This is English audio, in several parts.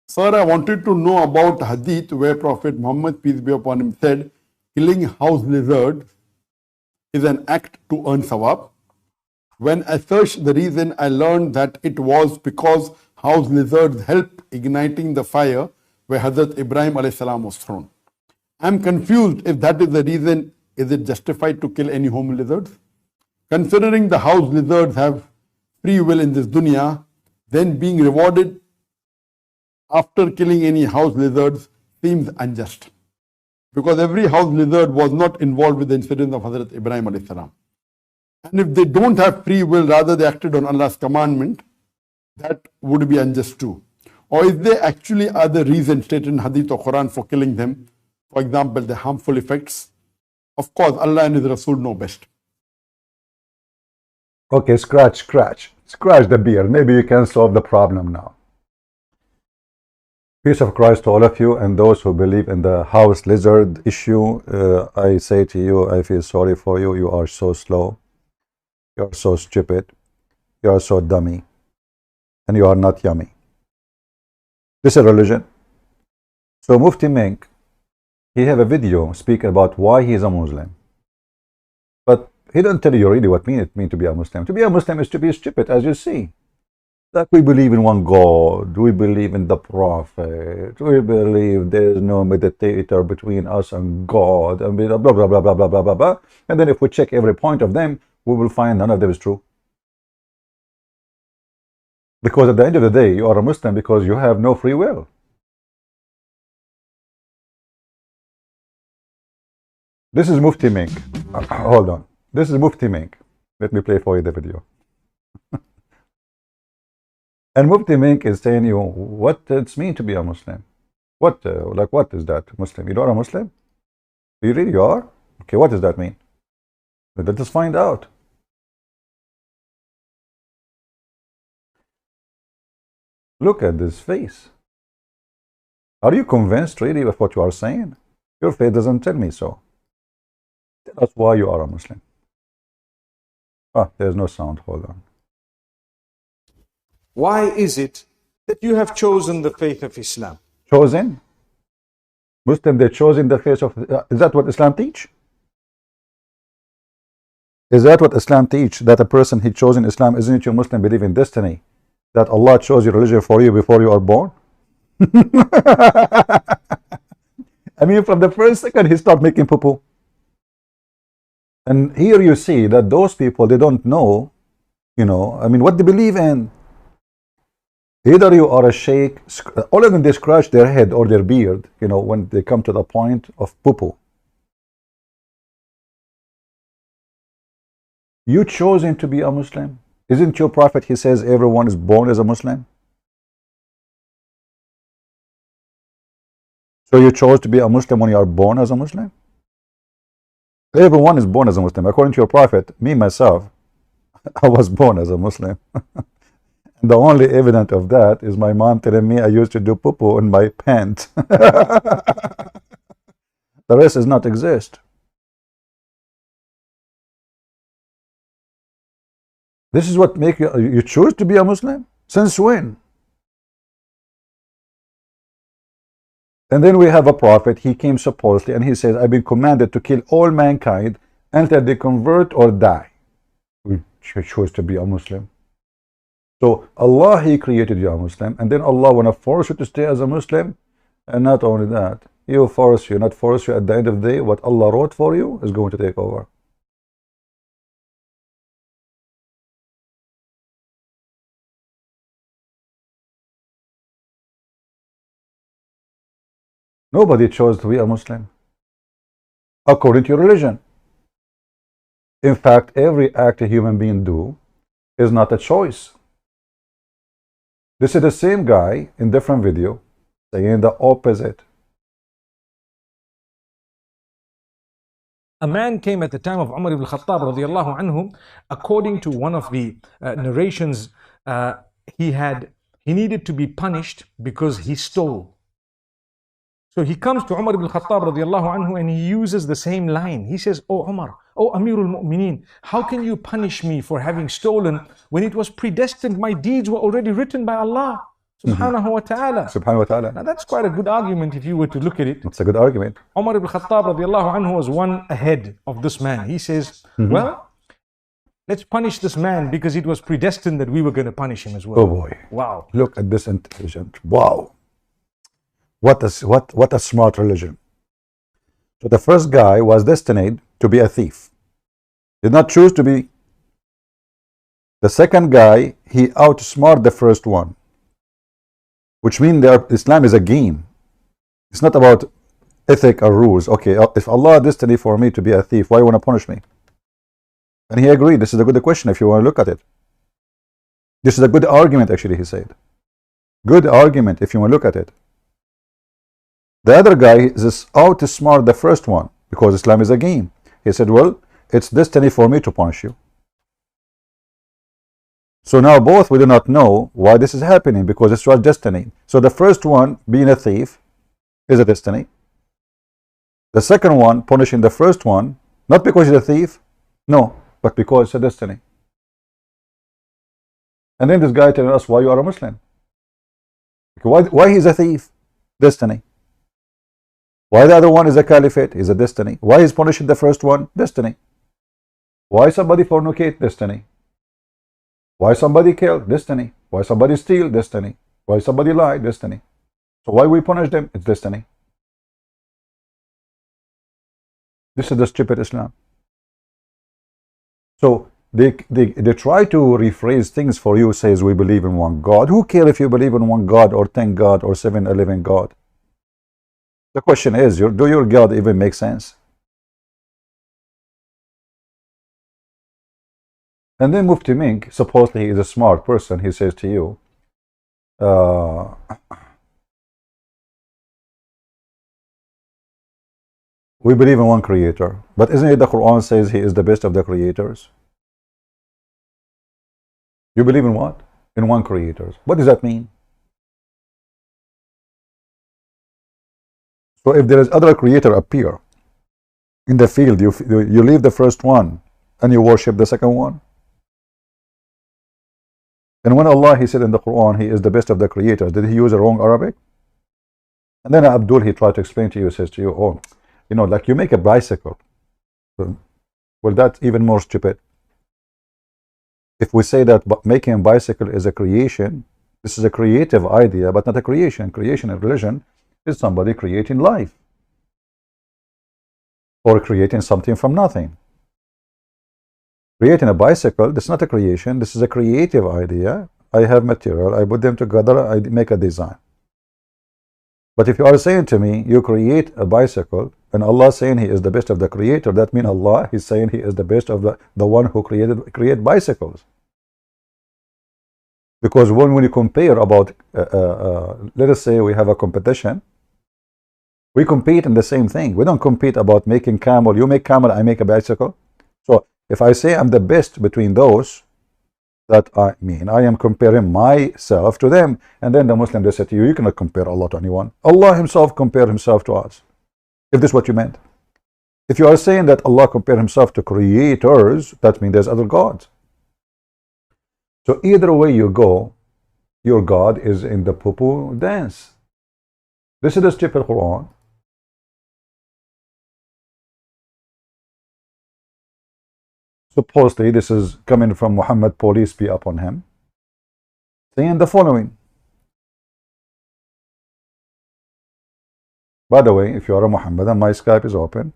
Sir, I wanted to know about hadith where Prophet Muhammad, peace be upon him, said killing house lizards is an act to earn sawab. When I searched the reason, I learned that it was because house lizards help igniting the fire where Hazrat Ibrahim alayhi salam was thrown. I'm confused if that is the reason. Is it justified to kill any home lizards? Considering the house lizards have free will in this dunya, then being rewarded after killing any house lizards seems unjust. Because every house lizard was not involved with the incident of Hazrat Ibrahim alayhi salam. And if they don't have free will, rather they acted on Allah's commandment, that would be unjust too. Or is there actually other reasons stated in Hadith or Quran for killing them? For example, the harmful effects. Of course, Allah and His Rasul know best. Okay, scratch the beard. Maybe you can solve the problem now. Peace of Christ to all of you and those who believe in the house lizard issue. I say to you, I feel sorry for you. You are so slow. You are so stupid. You are so dummy. And you are not yummy. This is religion. So Mufti Mink, he have a video speaking about why he is a Muslim. But he don't tell you really what it means to be a Muslim. To be a Muslim is to be stupid, as you see. Like we believe in one God, we believe in the Prophet, we believe there is no mediator between us and God, and blah, blah, blah, blah, blah, blah, blah, blah, blah. And then if we check every point of them, we will find none of them is true. Because at the end of the day, you are a Muslim because you have no free will. This is Mufti Mink. Hold on. This is Mufti Mink. Let me play for you the video. And Mufti Mink is saying you what it's mean to be a Muslim. What is that Muslim? You are a Muslim? You really are? Okay, what does that mean? Let us find out. Look at this face. Are you convinced really of what you are saying? Your face doesn't tell me so. Tell us why you are a Muslim. There's no sound. Hold on. Why is it that you have chosen the faith of Islam? Chosen? Muslim, they're chosen the faith of... is that what Islam teach? Is that what Islam teach? That a person he chosen Islam, isn't you Muslim believe in destiny? That Allah chose your religion for you before you are born? I mean, from the first second he started making poo-poo. And here you see that those people, they don't know, what they believe in. Either you are a sheikh, all of them, they scratch their head or their beard, when they come to the point of poo-poo. You chosen to be a Muslim. Isn't your prophet, he says everyone is born as a Muslim? So you chose to be a Muslim when you are born as a Muslim? Everyone is born as a Muslim. According to your prophet, me, myself, I was born as a Muslim. And the only evidence of that is my mom telling me I used to do poo-poo in my pants. The rest does not exist. This is what make you choose to be a Muslim? Since when? And then we have a prophet, he came supposedly, and he says, I've been commanded to kill all mankind until they convert or die. We choose to be a Muslim. So Allah, he created you a Muslim, and then Allah want to force you to stay as a Muslim. And not only that, he'll force you, not force you. At the end of the day, what Allah wrote for you is going to take over. Nobody chose to be a Muslim according to your religion. In fact, every act a human being do is not a choice. This is the same guy in different video saying the opposite. A man came at the time of Umar ibn Khattab radiallahu anhu. According to one of the narrations, he needed to be punished because he stole. So he comes to Umar ibn Khattab radiallahu anhu and he uses the same line. He says, "Oh Umar, oh Amirul Mu'mineen, how can you punish me for having stolen when it was predestined? My deeds were already written by Allah. subhanahu wa ta'ala. Subhanahu wa ta'ala. Now that's quite a good argument if you were to look at it. It's a good argument. Umar ibn Khattab radiallahu anhu was one ahead of this man. He says, well, let's punish this man because it was predestined that we were going to punish him as well. Oh boy. Wow. Look at this intelligent. Wow. What a smart religion. So the first guy was destined to be a thief. Did not choose to be. The second guy, he outsmarted the first one. Which means Islam is a game. It's not about ethic or rules. Okay, if Allah destined for me to be a thief, why you want to punish me? And he agreed. This is a good question if you want to look at it. This is a good argument, actually, he said. Good argument if you want to look at it. The other guy is outsmart the first one because Islam is a game. He said, well, it's destiny for me to punish you. So now both we do not know why this is happening because it was destiny. So the first one, being a thief, is a destiny. The second one, punishing the first one, not because he's a thief, no, but because it's a destiny. And then this guy telling us why you are a Muslim. Why he's a thief? Destiny. Why the other one is a caliphate? Is a destiny. Why he's punishing the first one? Destiny. Why somebody fornicate? Destiny. Why somebody kill? Destiny. Why somebody steal? Destiny. Why somebody lie? Destiny. So why we punish them? It's destiny. This is the stupid Islam. So they try to rephrase things for you, says we believe in one God. Who cares if you believe in one God or 10 God or 7-11 God? The question is, do your God even make sense? And then Mufti Mink, supposedly he is a smart person, he says to you, we believe in one creator, but isn't it the Quran says he is the best of the creators? You believe in what? In one creator. What does that mean? So if there is other creator appear in the field, you leave the first one and you worship the second one. And when Allah, he said in the Quran, he is the best of the creators, did he use the wrong Arabic? And then Abdul, he tried to explain to you, says to you, oh, you know, like you make a bicycle. Well, that's even more stupid. If we say that making a bicycle is a creation, this is a creative idea, but not a creation. Creation in religion is somebody creating life or creating something from nothing. Creating a bicycle, this is not a creation, this is a creative idea. I have material, I put them together, I make a design. But if you are saying to me, you create a bicycle, and Allah saying he is the best of the creator, that means Allah is saying he is the best of the one who create bicycles. Because when you compare about, let us say we have a competition, we compete in the same thing. We don't compete about making camel, you make camel, I make a bicycle. So if I say I'm the best between those, that I mean I am comparing myself to them. And then the Muslim, they say to you, you cannot compare Allah to anyone. Allah himself compared himself to us. If this is what you meant. If you are saying that Allah compared himself to creators, that means there's other gods. So either way you go, your God is in the poo-poo dance. This is the stupid Quran. Supposedly this is coming from Muhammad, peace be upon him, saying the following. By the way, if you are a Muhammadan, my Skype is open.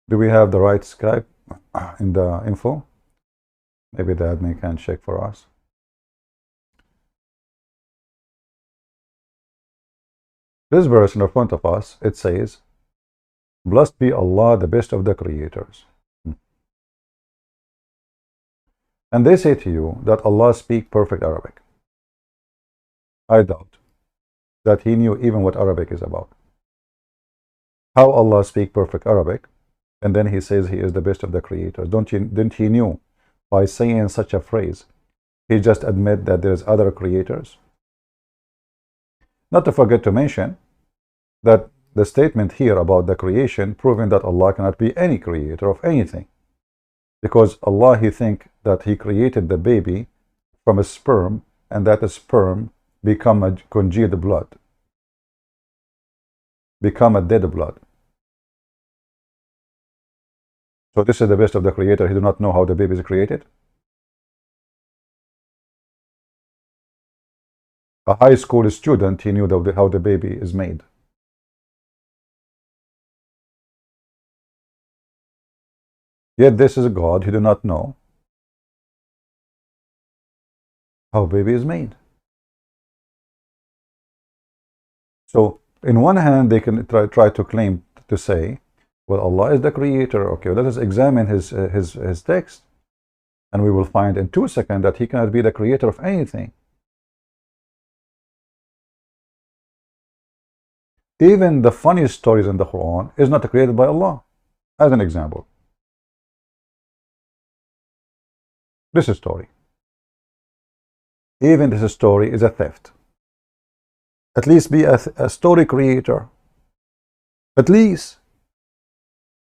Do we have the right Skype in the info? Maybe the admin can check for us. This verse in front of us, it says, blessed be Allah, the best of the creators. And they say to you that Allah speaks perfect Arabic. I doubt that he knew even what Arabic is about. How Allah speaks perfect Arabic, and then he says he is the best of the creators. Didn't he knew by saying such a phrase, he just admit that there is other creators? Not to forget to mention that the statement here about the creation, proving that Allah cannot be any creator of anything. Because Allah, he think that he created the baby from a sperm, and that a sperm become a congealed blood, become a dead blood. So this is the best of the creator. He do not know how the baby is created. A high school student, he knew how the baby is made. Yet this is a God who do not know how baby is made. So in one hand, they can try to claim to say, well, Allah is the creator. Okay, well, let us examine his text, and we will find in 2 seconds that he cannot be the creator of anything. Even the funniest stories in the Quran is not created by Allah. As an example, this story. Even this story is a theft. At least be a story creator. At least.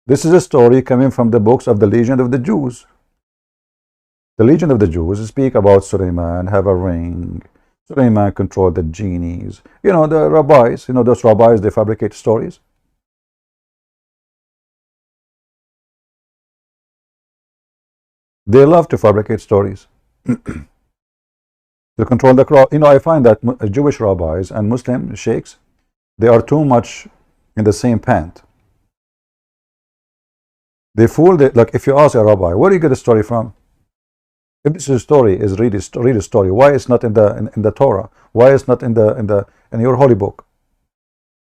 This is a story coming from the books of the Legend of the Jews. The Legend of the Jews speak about Sulaiman have a ring. Sulaiman controlled the genies. You know, the rabbis, you know, those rabbis, they fabricate stories. They love to fabricate stories. To control the crowd. You know, I find that Jewish rabbis and Muslim sheikhs, they are too much in the same pant. They fool, like if you ask a rabbi, where do you get the story from? If this story is really a story, why it's not in the Torah? Why it's not in your holy book?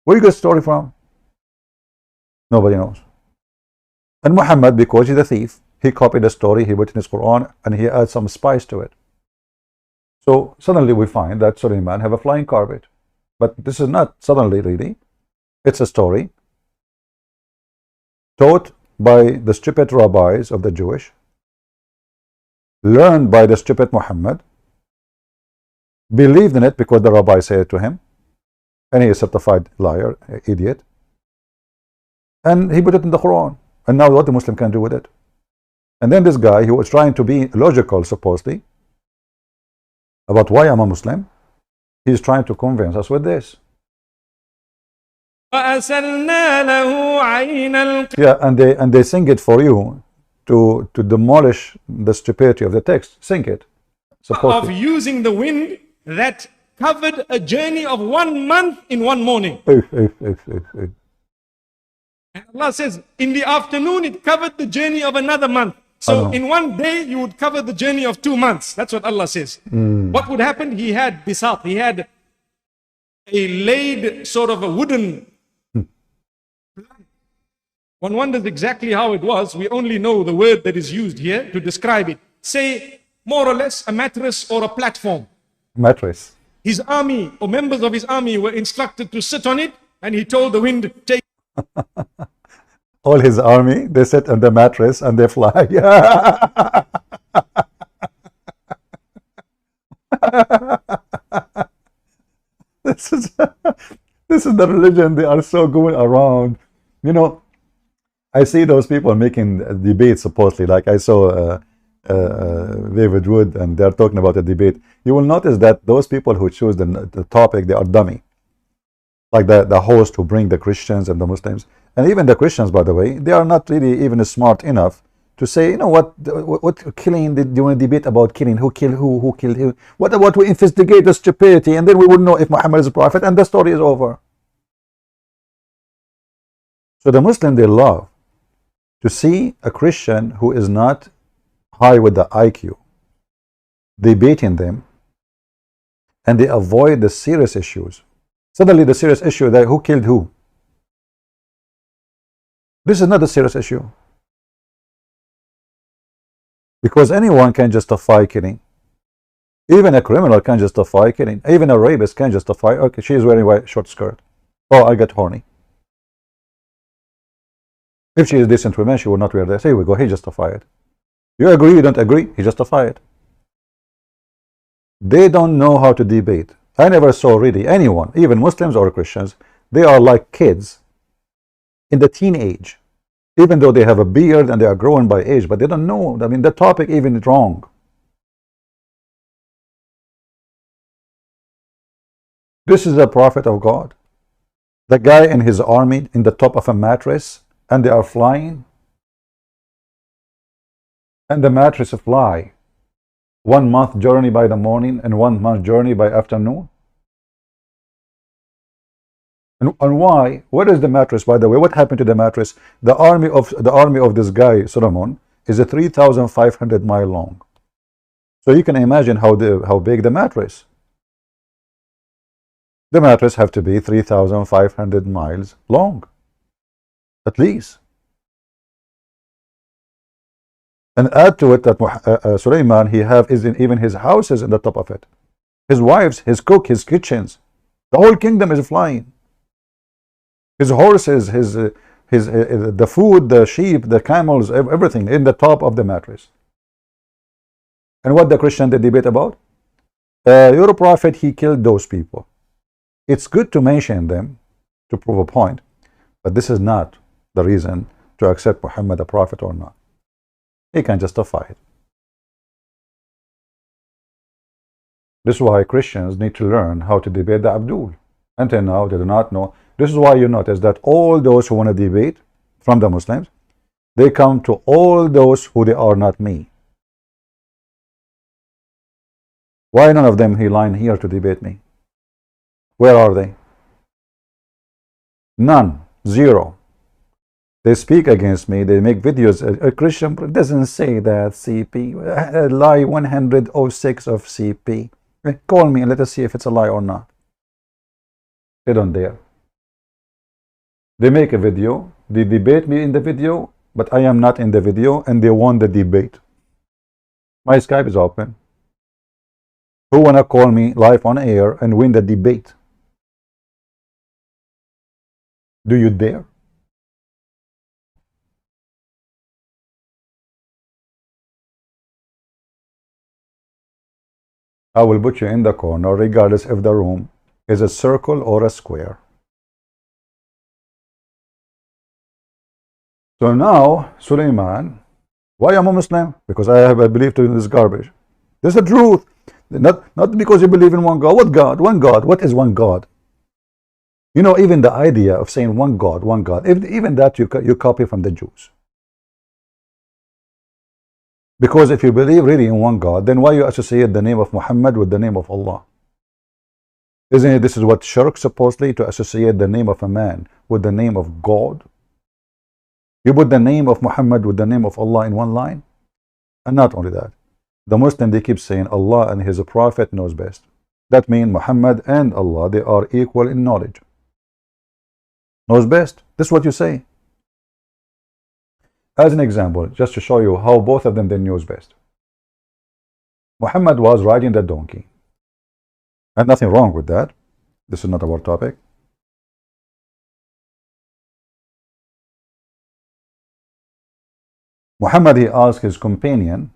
Where you get the story from? Nobody knows. And Muhammad, because he's a thief, he copied the story, he put in his Quran, and he adds some spice to it. So suddenly we find that Sulaiman have a flying carpet. But this is not suddenly, really. It's a story taught by the stupid rabbis of the Jewish, learned by the stupid Muhammad, believed in it because the rabbi said it to him, and he is a certified liar, idiot, and he put it in the Quran. And now what the Muslim can do with it? And then this guy who was trying to be logical, supposedly, about why I'm a Muslim, he's trying to convince us with this. Yeah, and they sing it for you to demolish the stupidity of the text. Sing it. Of using the wind that covered a journey of 1 month in one morning. And Allah says, in the afternoon it covered the journey of another month. So in one day you would cover the journey of 2 months. That's what Allah says. What would happen? He had bisat. He had a laid sort of a wooden. One wonders exactly how it was. We only know the word that is used here to describe it. Say, more or less, a mattress or a platform. Mattress. His army or members of his army were instructed to sit on it, and he told the wind, take. All his army, they sit on the mattress and they fly. This is the religion they are so going around. You know, I see those people making debates, supposedly, like I saw David Wood, and they're talking about a debate. You will notice that those people who choose the topic, they are dummy. Like the host who bring the Christians and the Muslims. And even the Christians, by the way, they are not really even smart enough to say, you know what killing, do you want to debate about killing? Who killed who killed who? What about we investigate the stupidity, and then we would know if Muhammad is a prophet, and the story is over. So the Muslim, they love to see a Christian who is not high with the IQ debating them, and they avoid the serious issues. Suddenly the serious issue that who killed who. This is not a serious issue. Because anyone can justify killing. Even a criminal can justify killing. Even a rapist can justify, okay, she is wearing a white short skirt. Oh, I get horny. If she is a decent woman, she will not wear this. Here we go, he justify it. You agree, you don't agree, he justify it. They don't know how to debate. I never saw really anyone, even Muslims or Christians, they are like kids in the teenage, even though they have a beard and they are growing by age, but they don't know. I mean, the topic even is wrong. This is a prophet of God. The guy and his army in the top of a mattress, and they are flying, and the mattress fly 1 month journey by the morning and 1 month journey by afternoon. And why? What is the mattress, by the way? What happened to the mattress? The army of this guy Solomon is a 3,500 mile long. So you can imagine how big the mattress. The mattress have to be 3,500 miles long, at least. And add to it that Sulaiman, even his houses in the top of it, his wives, his cook, his kitchens, the whole kingdom is flying. His horses, the food, the sheep, the camels, everything in the top of the mattress. And what the Christian they debate about? Your prophet, he killed those people. It's good to mention them to prove a point, but this is not the reason to accept Muhammad a prophet or not. He can justify it. This is why Christians need to learn how to debate the Abdul. Until now, they do not know. This is why you notice that all those who want to debate from the Muslims, they come to all those who they are not me. Why none of them he line here to debate me? Where are they? None. Zero. They speak against me. They make videos. A Christian doesn't say that CP. Lie 106 of CP. Call me and let us see if it's a lie or not. They don't dare. They make a video. They debate me in the video, but I am not in the video, and they won the debate. My Skype is open. Who wanna call me live on air and win the debate? Do you dare? I will put you in the corner regardless if the room is a circle or a square. So now, Sulaiman, why am I Muslim? Because I believe in this garbage. This is the truth. Not because you believe in one God. What God? One God. What is one God? You know, even the idea of saying one God, even that you copy from the Jews. Because if you believe really in one God, then why you associate the name of Muhammad with the name of Allah? Isn't it this is what shirk supposedly, to associate the name of a man with the name of God? You put the name of Muhammad with the name of Allah in one line. And not only that, the Muslim, they keep saying Allah and his prophet knows best. That means Muhammad and Allah, they are equal in knowledge. Knows best. This is what you say. As an example, just to show you how both of them they knows best. Muhammad was riding the donkey. And nothing wrong with that. This is not our topic. Muhammad, he asked his companion,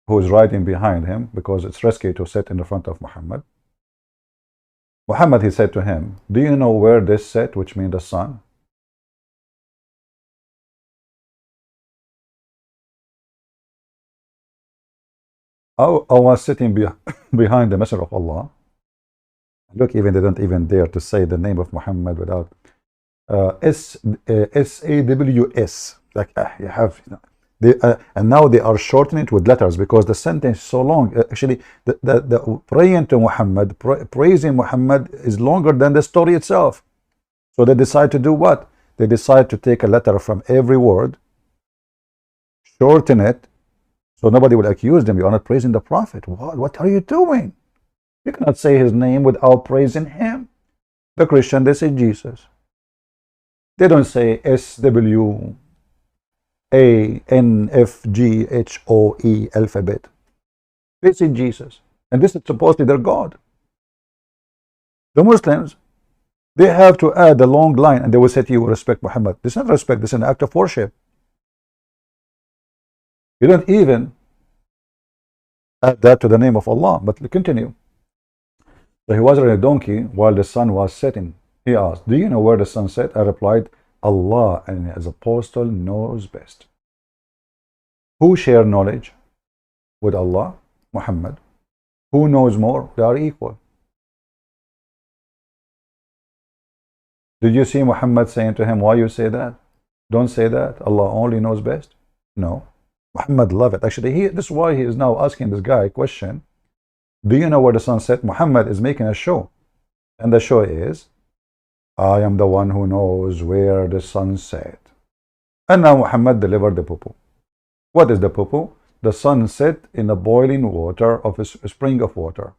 who is riding behind him, because it's risky to sit in the front of Muhammad. Muhammad, he said to him, do you know where this set, which means the sun? I was sitting behind the Messenger of Allah. Look, even they don't even dare to say the name of Muhammad without S-A-W-S. Like you have, you know, and now they are shortening it with letters because the sentence is so long. Actually, the praying to Muhammad, praising Muhammad is longer than the story itself. So they decide to do what? They decide to take a letter from every word, shorten it, so nobody will accuse them. You are not praising the Prophet. What are you doing? You cannot say his name without praising him. The Christian, they say Jesus. They don't say SWANFGHOE alphabet. They say Jesus. And this is supposedly their God. The Muslims, they have to add a long line and they will say to you, respect Muhammad. This is not respect, this is an act of worship. You don't even add that to the name of Allah, but continue. So he was on a donkey while the sun was setting. He asked, do you know where the sun set? I replied, Allah and His Apostle knows best. Who share knowledge with Allah? Muhammad. Who knows more? They are equal. Did you see Muhammad saying to him, why you say that? Don't say that. Allah only knows best. No. Muhammad loved it. Actually, this is why he is now asking this guy a question. Do you know where the sun set? Muhammad is making a show. And the show is, I am the one who knows where the sun set. And now Muhammad delivered the poo-poo. What is the poo-poo? The sun set in the boiling water of a spring of water.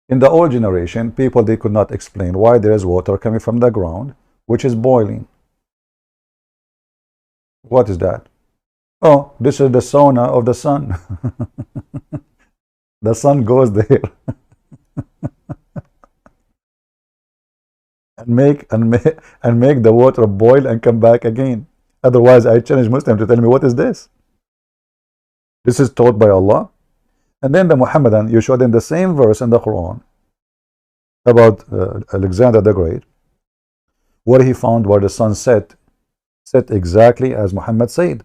In the old generation, people, they could not explain why there is water coming from the ground, which is boiling. What is that? Oh, this is the sauna of the sun. The sun goes there and make the water boil and come back again. Otherwise, I challenge Muslims to tell me, what is this? This is taught by Allah. And then the Muhammadan, you show them the same verse in the Quran about Alexander the Great, where he found where the sun set exactly as Muhammad said.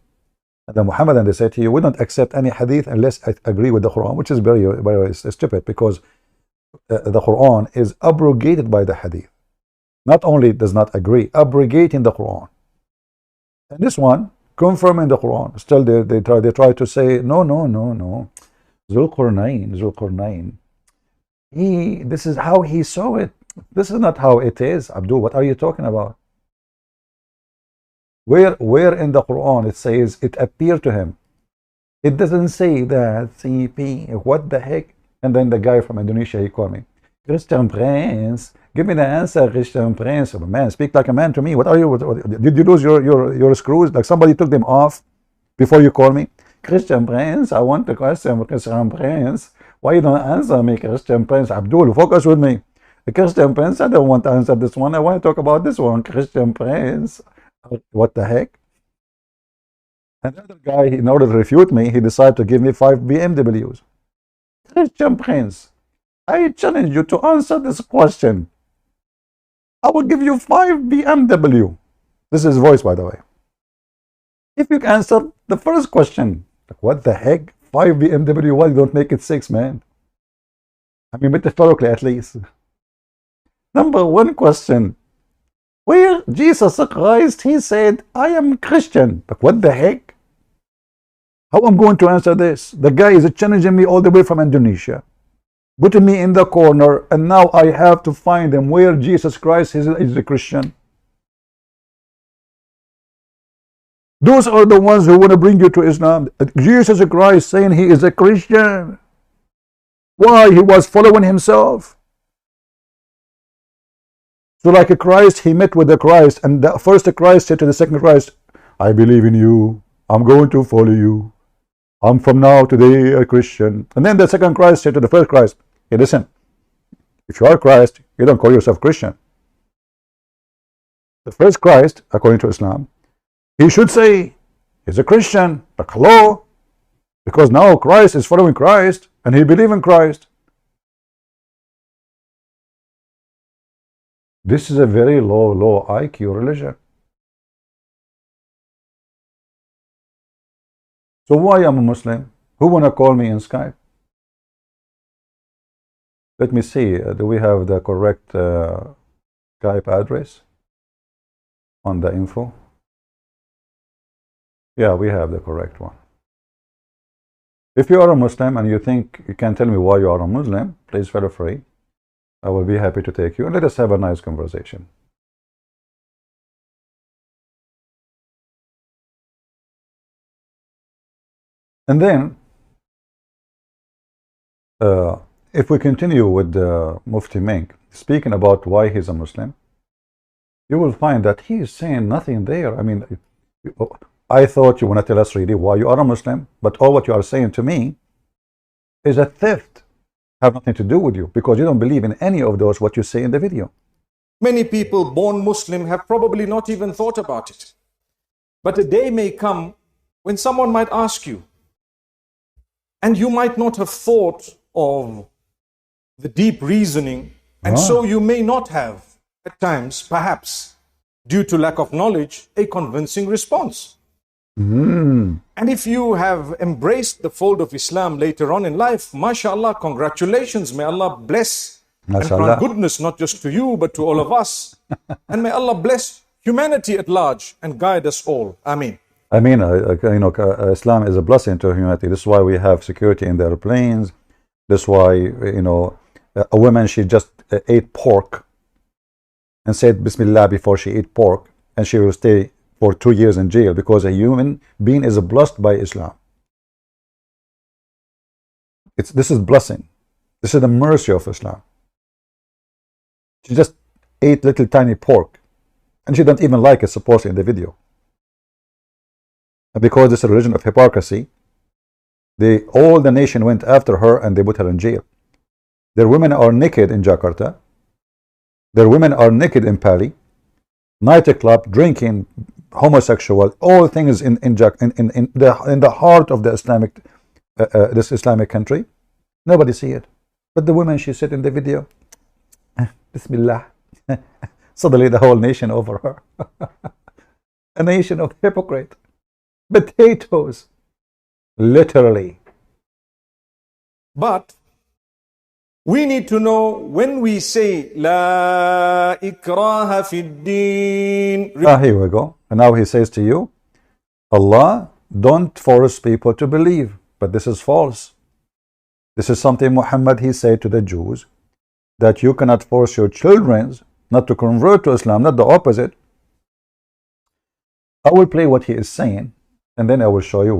And the Muhammadan, they said to you, we don't accept any hadith unless I agree with the Quran, which is very stupid, because the Quran is abrogated by the hadith. Not only does not agree, abrogating the Quran. And this one, confirming the Quran. Still, they try to say, no. Zulqarnain. This is how he saw it. This is not how it is. Abdul, what are you talking about? Where in the Quran it says it appeared to him? It doesn't say that. CP, what the heck? And then the guy from Indonesia, he called me, Christian Prince, give me the answer, Christian Prince. Man, speak like a man to me. What are you? Did you lose your screws? Like somebody took them off before you call me? Christian Prince, I want the question, Christian Prince. Why you don't answer me, Christian Prince? Abdul, focus with me. Christian Prince, I don't want to answer this one. I want to talk about this one, Christian Prince. What the heck? And the other guy, in order to refute me, he decided to give me 5 BMWs. Christian Prince, I challenge you to answer this question. I will give you 5 BMW. This is his voice, by the way. If you can answer the first question, like, what the heck? 5 BMW, why you don't make it 6, man? I mean, metaphorically at least. Number 1 question. Where Jesus Christ, he said, I am Christian. Like, what the heck? How am I going to answer this? The guy is challenging me all the way from Indonesia, putting me in the corner, and now I have to find him where Jesus Christ is a Christian. Those are the ones who want to bring you to Islam. Jesus Christ saying he is a Christian. Why? He was following himself. So like a Christ, he met with the Christ, and the first Christ said to the second Christ, I believe in you. I'm going to follow you. I'm from now today a Christian. And then the second Christ said to the first Christ, hey, listen, if you are Christ, you don't call yourself Christian. The first Christ, according to Islam, he should say he's a Christian. Like, hello? Because now Christ is following Christ and he believes in Christ. This is a very low IQ religion. So why am I a Muslim? Who want to call me in Skype? Let me see. Do we have the correct Skype address on the info? Yeah, we have the correct one. If you are a Muslim and you think you can tell me why you are a Muslim, please feel free. I will be happy to take you and let us have a nice conversation. And then, if we continue with Mufti Menk speaking about why he's a Muslim, you will find that he is saying nothing there. I mean, I thought you want to tell us really why you are a Muslim, but all what you are saying to me is a theft. Have nothing to do with you because you don't believe in any of those what you say in the video. Many people born Muslim have probably not even thought about it. But a day may come when someone might ask you, and you might not have thought of the deep reasoning, and so you may not have at times, perhaps, due to lack of knowledge, a convincing response. And if you have embraced the fold of Islam later on in life, mashallah, congratulations. May Allah bless and grant goodness not just to you, but to all of us. And may Allah bless humanity at large and guide us all. Ameen. I mean, Islam is a blessing to humanity. This is why we have security in the airplanes. This is why, a woman, she just ate pork and said Bismillah before she ate pork, and she will stay for 2 years in jail because a human being is blessed by Islam. This is blessing. This is the mercy of Islam. She just ate little tiny pork, and she don't even like it, supposedly, in the video. And because this is a religion of hypocrisy, all the nation went after her and they put her in jail. Their women are naked in Jakarta. Their women are naked in Pali. Nightclub, drinking, homosexual, all things in the heart of the this Islamic country. Nobody see it. But the woman, she said in the video, Bismillah. Suddenly the whole nation over her. A nation of hypocrite. Potatoes. Literally. But we need to know when we say La ikraha fid din. Here we go. And now he says to you, Allah, don't force people to believe. But this is false. This is something Muhammad, he said to the Jews, that you cannot force your children not to convert to Islam, not the opposite. I will play what he is saying, and then I will show you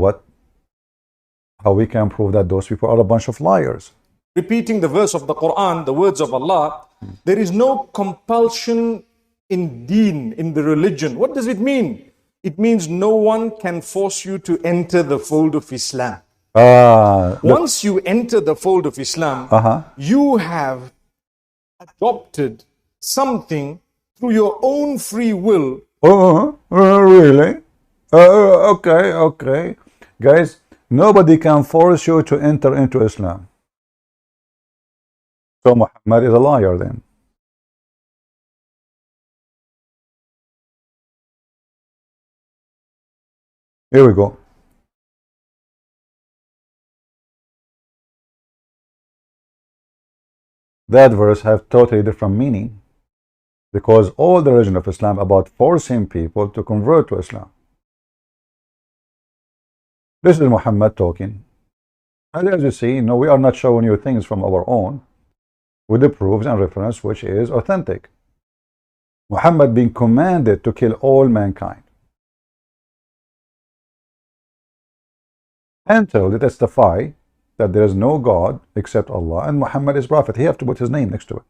how we can prove that those people are a bunch of liars. Repeating the verse of the Qur'an, the words of Allah, there is no compulsion in deen, in the religion. What does it mean? It means no one can force you to enter the fold of Islam. Once you enter the fold of Islam, you have adopted something through your own free will. Really? Okay. Guys, nobody can force you to enter into Islam. So Muhammad is a liar then. Here we go. That verse have totally different meaning, because all the religion of Islam about forcing people to convert to Islam. This is Muhammad talking. And as you see, we are not showing you things from our own, with the proofs and reference which is authentic. Muhammad being commanded to kill all mankind, until they testify that there is no God except Allah and Muhammad is prophet. He have to put his name next to it.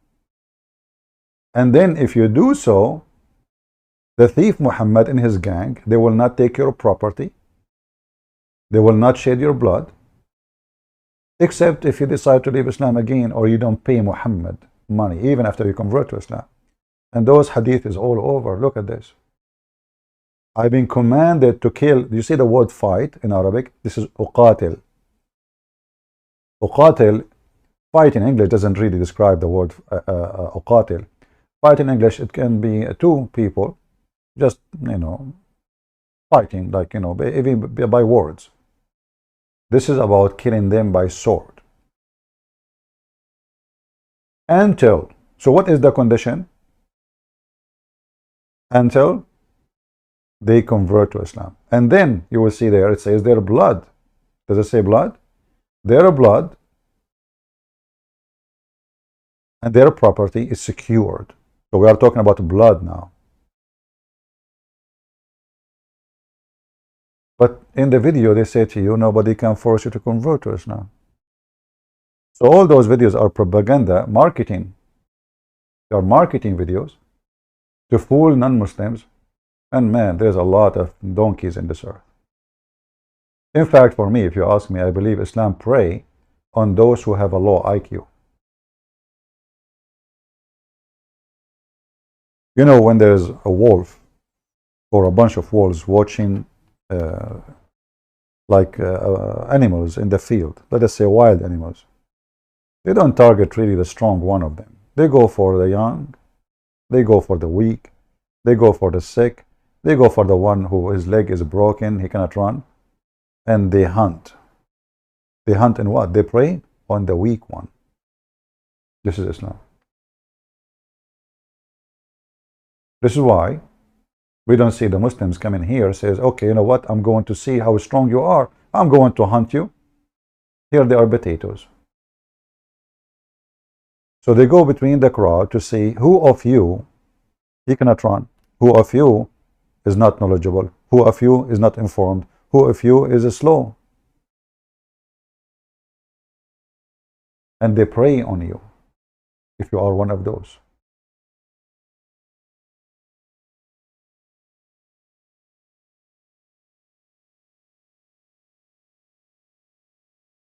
And then if you do so, the thief Muhammad and his gang, they will not take your property, they will not shed your blood, except if you decide to leave Islam again, or you don't pay Muhammad money even after you convert to Islam. And those hadith is all over. Look at this. I've been commanded to kill. Do you see the word fight in Arabic? This is uqatil. Uqatil, fight in English doesn't really describe the word uqatil. Fight in English, it can be two people just, fighting, like, even by words. This is about killing them by sword. Until, so what is the condition? Until they convert to Islam. And then you will see there, it says their blood. Does it say blood? Their blood and their property is secured. So we are talking about blood now. But in the video, they say to you, nobody can force you to convert to Islam. So all those videos are propaganda, marketing. They are marketing videos to fool non-Muslims. And man, there's a lot of donkeys in this earth. In fact, for me, if you ask me, I believe Islam prey on those who have a low IQ. When there's a wolf or a bunch of wolves watching animals in the field, let us say wild animals, they don't target really the strong one of them. They go for the young, They go for the weak. They go for the sick. They go for the one who his leg is broken, he cannot run. And they hunt. They hunt in what? They prey on the weak one. This is Islam. This is why we don't see the Muslims coming here says, okay, you know what? I'm going to see how strong you are. I'm going to hunt you. Here they are potatoes. So they go between the crowd to see who of you he cannot run, who of you is not knowledgeable, who of you is not informed, who of you is slow. And they prey on you if you are one of those.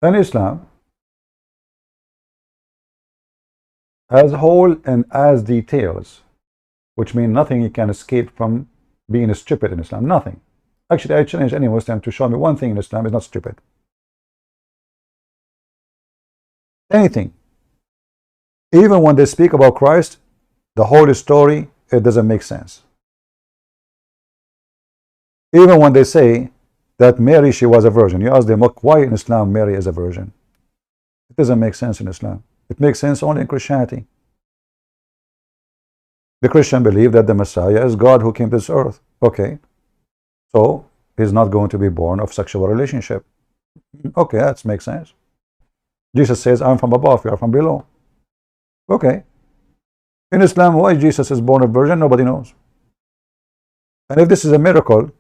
And Islam, as whole and as details, which mean nothing you can escape from being stupid in Islam. Nothing. Actually, I challenge any Muslim to show me one thing in Islam is not stupid. Anything. Even when they speak about Christ, the whole story, it doesn't make sense. Even when they say that Mary, she was a virgin, you ask them, why in Islam Mary is a virgin? It doesn't make sense in Islam. It makes sense only in Christianity. The Christian believe that the Messiah is God who came to this earth. Okay. So, he's not going to be born of sexual relationship. Okay, that makes sense. Jesus says, I'm from above, you are from below. Okay. In Islam, why Jesus is born of virgin, nobody knows. And if this is a miracle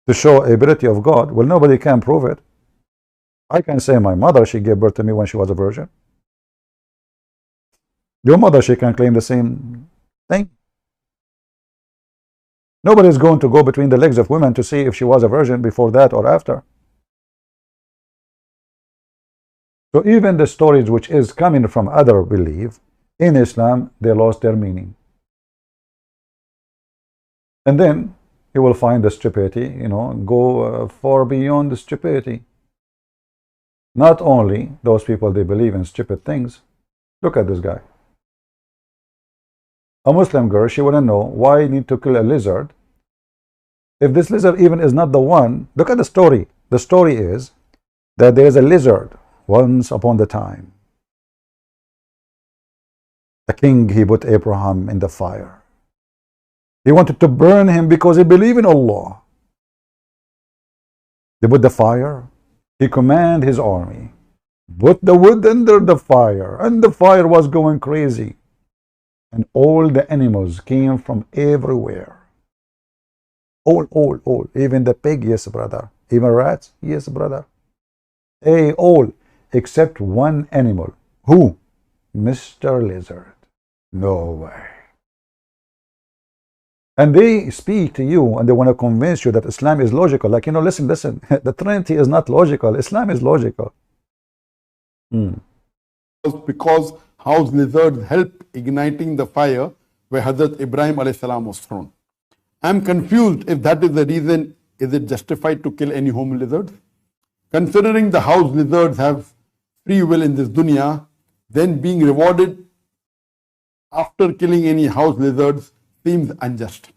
to show ability of God, well, nobody can prove it. I can say my mother, she gave birth to me when she was a virgin. Your mother, she can claim the same thing. Nobody is going to go between the legs of women to see if she was a virgin before that or after. So even the stories which is coming from other belief, in Islam, they lost their meaning. And then you will find the stupidity, go far beyond the stupidity. Not only those people, they believe in stupid things. Look at this guy. A Muslim girl, she wouldn't know why you need to kill a lizard. If this lizard even is not the one, look at the story. The story is that there is a lizard once upon the time. The king, he put Abraham in the fire. He wanted to burn him because he believed in Allah. They put the fire. He commanded his army, put the wood under the fire, and the fire was going crazy. And all the animals came from everywhere. All. Even the pig, yes, brother. Even rats, yes, brother. All, except one animal. Who? Mr. Lizard. No way. And they speak to you and they want to convince you that Islam is logical. Like, listen, the Trinity is not logical. Islam is logical. Because house lizards help igniting the fire where Hazrat Ibrahim alayhi salam was thrown. I'm confused if that is the reason. Is it justified to kill any home lizards? Considering the house lizards have free will in this dunya, then being rewarded after killing any house lizards seems unjust.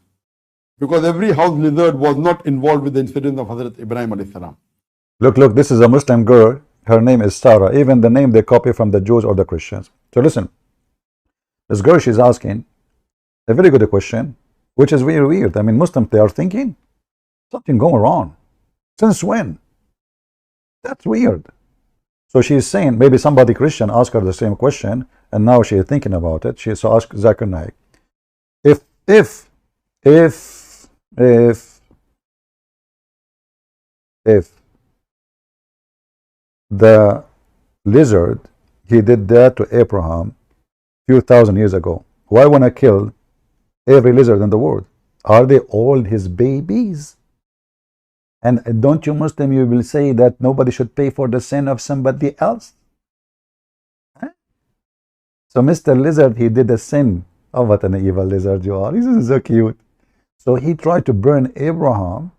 Because every house lizard was not involved with the incident of Hazrat Ibrahim alayhi salam. Look, this is a Muslim girl. Her name is Sarah. Even the name they copy from the Jews or the Christians. So listen, this girl, she's asking a very good question, which is very weird. I mean, Muslims, they are thinking something going wrong. Since when? That's weird. So she's saying, maybe somebody Christian asked her the same question, and now she is thinking about it. She so asked Zakir Naik, if the lizard, he did that to Abraham few thousand years ago, why want to kill every lizard in the world? Are they all his babies? And don't you Muslim, you will say that nobody should pay for the sin of somebody else? Huh? So Mr. Lizard, he did a sin. Oh, what an evil lizard you are. This is so cute. So he tried to burn Abraham,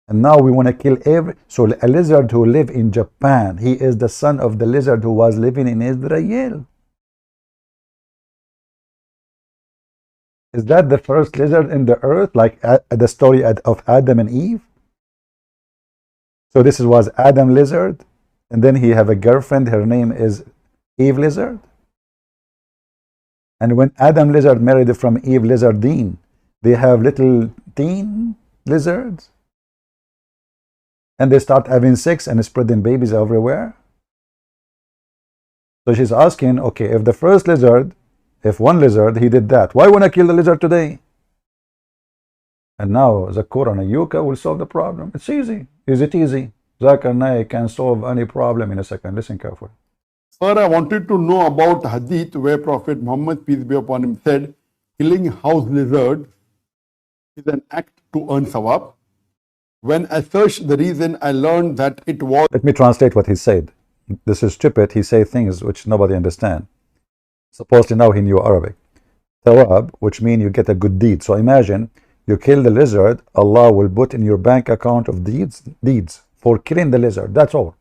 and now we want to kill every... So a lizard who lived in Japan, he is the son of the lizard who was living in Israel. Is that the first lizard in the earth, like the story of Adam and Eve? So this was Adam lizard, and then he have a girlfriend, her name is Eve lizard. And when Adam lizard married from Eve lizardine, they have little teen lizards, and they start having sex and spreading babies everywhere. So she's asking, okay, if the first lizard, if one lizard, he did that, why won't I kill the lizard today? And now the Qur'an and Yuka will solve the problem. It's easy. Is it easy? Zakir Naik can solve any problem in a second. Listen carefully. Sir, I wanted to know about hadith where Prophet Muhammad, peace be upon him, said killing house lizards is an act to earn sawab. When I searched the reason, I learned that it was... Let me translate what he said. This is stupid. He say things which nobody understand. Supposedly now he knew Arabic. Thawab, which means you get a good deed. So imagine you kill the lizard, Allah will put in your bank account of deeds for killing the lizard. That's all.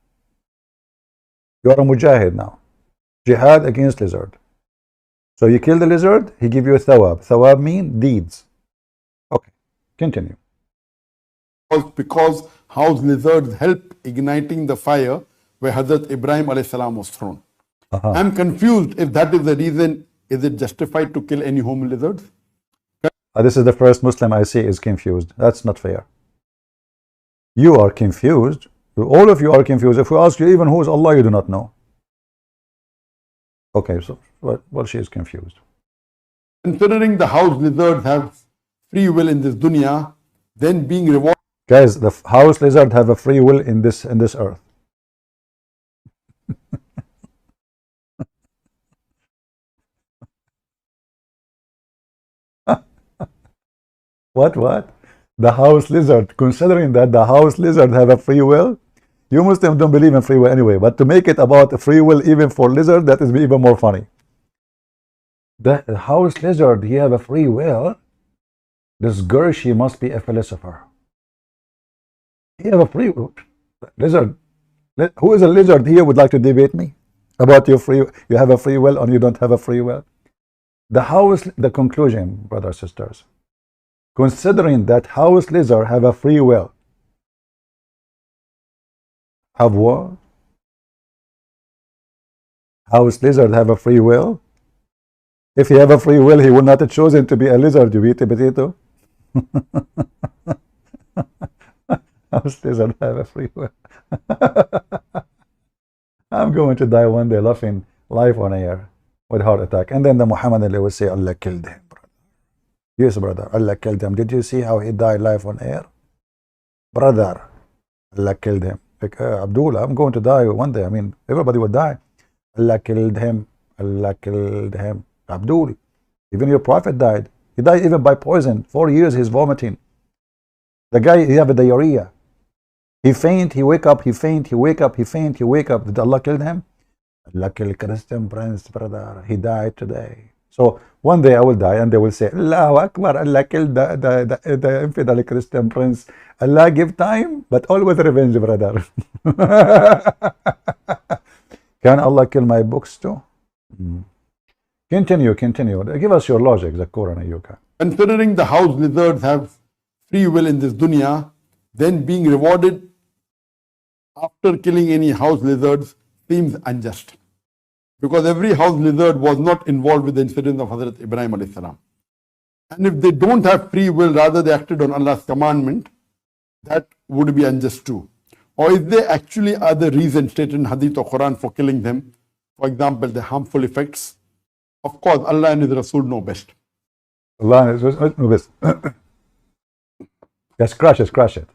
You are a mujahid now. Jihad against lizard. So you kill the lizard, he give you a thawab. Thawab mean deeds. Okay, continue. Because house lizards help igniting the fire where Hazrat Ibrahim alayhi salam was thrown. I'm confused if that is the reason. Is it justified to kill any home lizards? This is the first Muslim I see is confused. That's not fair. You are confused. All of you are confused. If we ask you even who is Allah, you do not know. Okay, so well, she is confused. Considering the house lizards have free will in this dunya, then being rewarded... Guys, the house lizard have a free will in this earth. What? The house lizard, considering that the house lizard have a free will, you Muslims don't believe in free will anyway, but to make it about free will even for lizard, that is even more funny. The house lizard, he have a free will. This girl, she must be a philosopher. He have a free will. Lizard, who is a lizard here would like to debate me about your free, you have a free will or you don't have a free will? The conclusion, brothers and sisters, considering that house lizard have a free will. Have what? House lizard have a free will? If he have a free will, he would not have chosen to be a lizard, you eat a potato. House lizard have a free will. I'm going to die one day laughing live on air with heart attack. And then the Muhammad Ali will say, Allah killed him, brother. Yes, brother, Allah killed him. Did you see how he died live on air? Brother, Allah killed him. Like, Abdul, I'm going to die one day. I mean, everybody would die. Allah killed him. Allah killed him. Abdul, even your prophet died. He died even by poison. 4 years he's vomiting. The guy, he have a diarrhea. He faint, he wake up, he faint, he wake up, he faint, he wake up. Did Allah kill him? Allah killed Christian Prince, brother. He died today. So one day I will die and they will say, Allahu Akbar, Allah killed the infidel Christian Prince. Allah give time, but always revenge, brother. Can Allah kill my books too? Continue. Give us your logic, the Qur'an and Yuka. Considering the house lizards have free will in this dunya, then being rewarded after killing any house lizards seems unjust. Because every house lizard was not involved with the incident of Hazrat Ibrahim alayhi salam. And if they don't have free will, rather they acted on Allah's commandment, that would be unjust too. Or if they actually are the reason stated in Hadith or Quran for killing them, for example, the harmful effects, of course, Allah and His Rasul know best. Allah know best. Just crush it.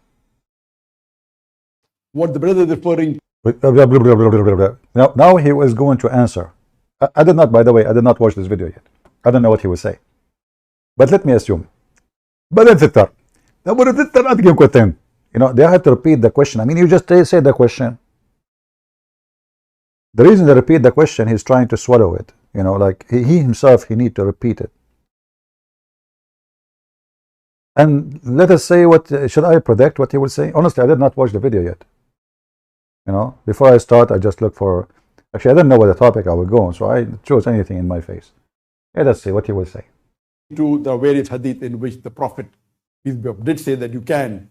What the brother is referring to. Now he was going to answer. I did not, by the way, I did not watch this video yet. I don't know what he will say. But let me assume. You know, they have to repeat the question. I mean, you just say the question. The reason they repeat the question, he's trying to swallow it. You know, like he himself, he need to repeat it. And let us say what, should I predict what he will say? Honestly, I did not watch the video yet. You know, before I start, I just look for, actually, I didn't know what the topic I would go on, so I chose anything in my face. Let us see what he will say. to the various hadith in which the Prophet, peace be upon him, did say that you can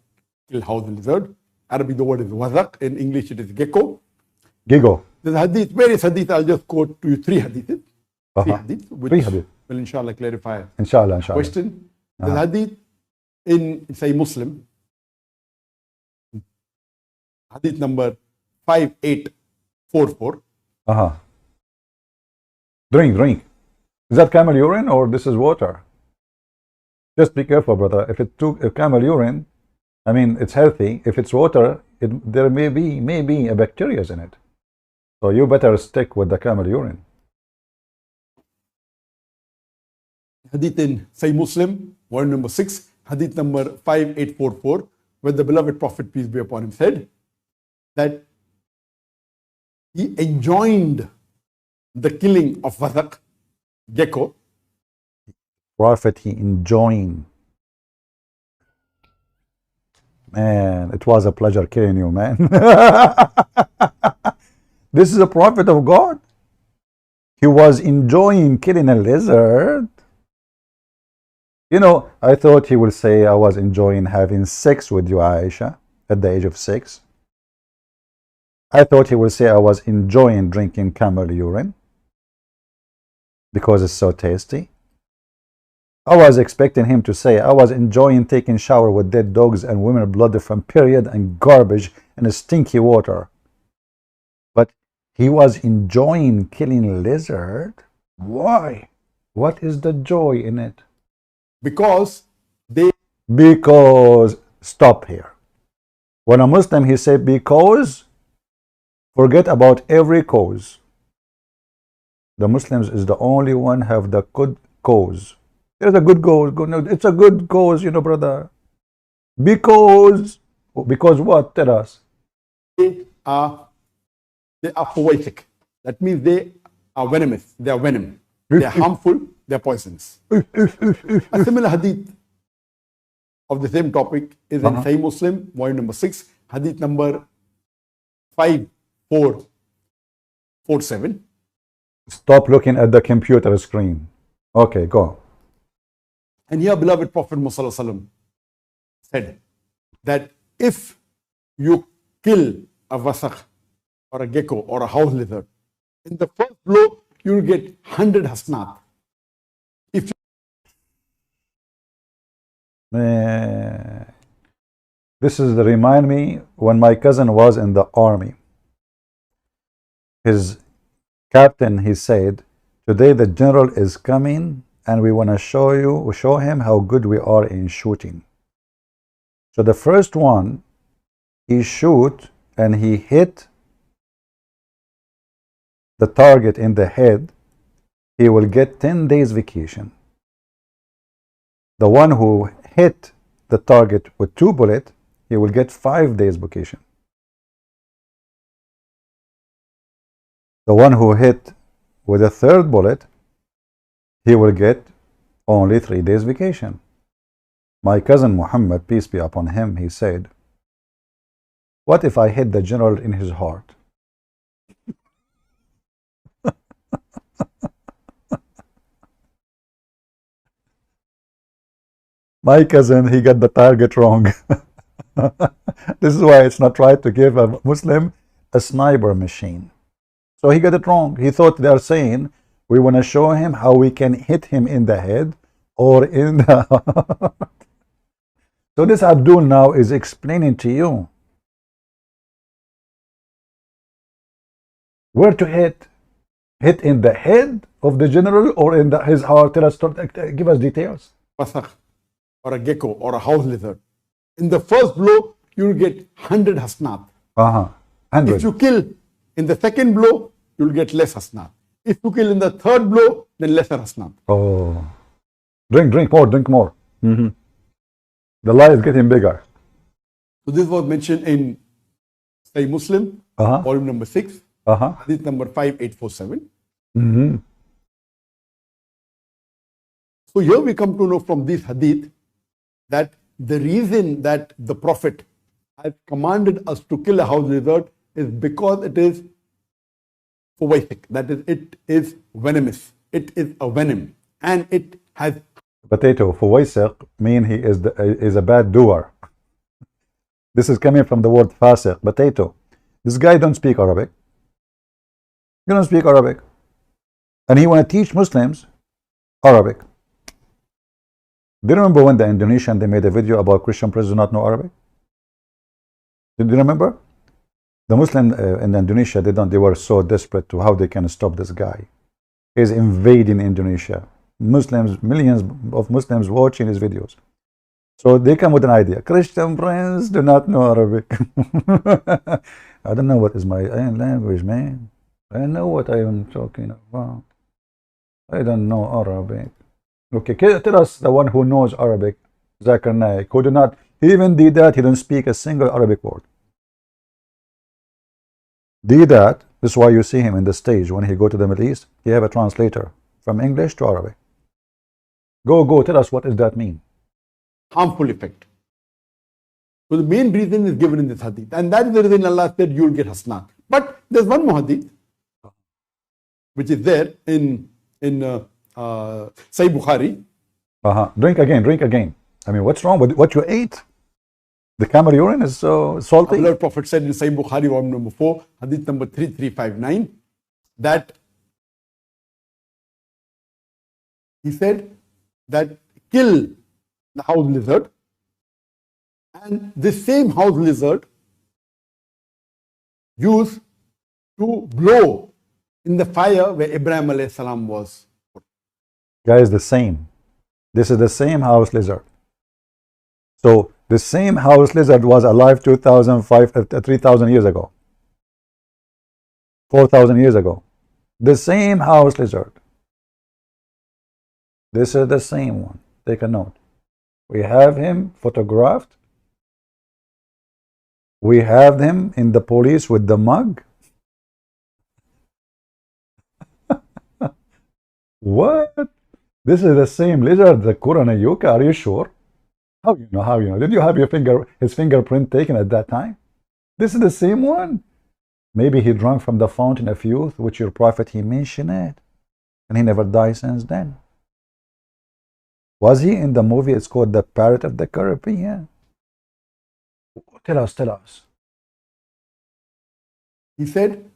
kill house lizard. Arabic, the word is wazak. In English, it is gecko. Gigo. There's hadith, various hadith. I'll just quote to you three hadiths. Three hadith, which Three hadith. will inshallah clarify Inshallah, the inshallah. question. There's hadith in Sahih Muslim, hadith number 5844. Drink. Is that camel urine or this is water? Just be careful, brother. If it took camel urine, I mean, it's healthy. If it's water, there may be a bacteria in it. So you better stick with the camel urine. Hadith in Sahih Muslim, volume number 6, hadith number 5844, where the beloved Prophet, peace be upon him, said that he enjoined the killing of wazak, gecko. Prophet, he enjoined. Man, it was a pleasure killing you, man. This is a prophet of God. He was enjoying killing a lizard. You know, I thought he would say, I was enjoying having sex with you, Aisha, at the age of 6. I thought he would say, I was enjoying drinking camel urine because it's so tasty. I was expecting him to say, I was enjoying taking shower with dead dogs and women blood from period and garbage and stinky water. But he was enjoying killing a lizard. Why? What is the joy in it? Because stop here. When a Muslim, he said because, forget about every cause. The Muslims is the only one have the good cause. There's a good cause. No, it's a good cause, you know, brother. Because what? Tell us. they are poetic. That means they are venomous. They are venom. They are harmful. They are poisonous. A similar hadith of the same topic is in Sahih Muslim, volume number 6, hadith number 5447. Stop looking at the computer screen. Okay, go. And here, beloved Prophet Muhammad said that if you kill a wasakh or a gecko or a house lizard, in the first blow, you will get 100 hasnat. If This is the remind me when my cousin was in the army. His captain, he said, today the general is coming and we want to show him how good we are in shooting. So the first one, he shoot and he hit the target in the head, he will get 10 days vacation. The one who hit the target with 2 bullets, he will get 5 days vacation. The one who hit with a 3rd bullet, he will get only 3 days vacation. My cousin Muhammad, peace be upon him, he said, what if I hit the general in his heart? My cousin, he got the target wrong. This is why it's not right to give a Muslim a sniper machine. So he got it wrong. He thought they are saying, we want to show him how we can hit him in the head or in the heart. So this Abdul now is explaining to you where to hit. Hit in the head of the general or in his heart? Tell us, give us details. wasakh or a gecko or a house lizard, in the first blow, you will get 100 hasnat. 100. If you kill in the second blow, you will get less hasnat. If you kill in the third blow, then lesser hasnat. Oh, drink more. The lie is getting bigger. So this was mentioned in Sahih Muslim, volume number 6, hadith number 5847. So here we come to know from this hadith that the reason that the Prophet has commanded us to kill a house lizard is because it is poetic. That is, it is venomous. It is a venom and it has Potato, فويسق mean he is a bad doer. This is coming from the word fasiq, potato. This guy don't speak Arabic. You don't speak Arabic. And he want to teach Muslims Arabic. Do you remember when the Indonesian, they made a video about Christian priests do not know Arabic? Do you remember? The Muslim in Indonesia, they were so desperate to how they can stop this guy. He's invading Indonesia. Muslims, millions of Muslims watching his videos. So they come with an idea. Christian friends do not know Arabic. I don't know what is my own language, man. I don't know what I am talking about. I don't know Arabic. Okay, tell us the one who knows Arabic, Zakir Naik, who do not, he even did that, he don't speak a single Arabic word. Did that, this is why you see him in the stage when he go to the Middle East, he have a translator from English to Arabic. Go, tell us what does that mean? Harmful effect. So the main reason is given in this hadith. And that is the reason Allah said you will get hasanat. But there's one more hadith, which is there in Sahih Bukhari. Drink again. I mean, what's wrong with what you ate? The camel urine is so salty. The Lord Prophet said in Sahih Bukhari, volume number 4, hadith number 3359, that he said that kill the house lizard, and this same house lizard used to blow in the fire where Ibrahim alayhi salam was. Guys, the same. This is the same house lizard. So the same house lizard was alive 3,000 years ago. 4,000 years ago. The same house lizard. This is the same one. Take a note. We have him photographed. We have him in the police with the mug. What? This is the same lizard, the Qur'an and Yuka. Are you sure? How you know? How you know? Did you have his fingerprint taken at that time? This is the same one. Maybe he drank from the fountain of youth, which your prophet he mentioned it, and he never died since then. Was he in the movie? It's called The Pirate of the Caribbean. Tell us. He said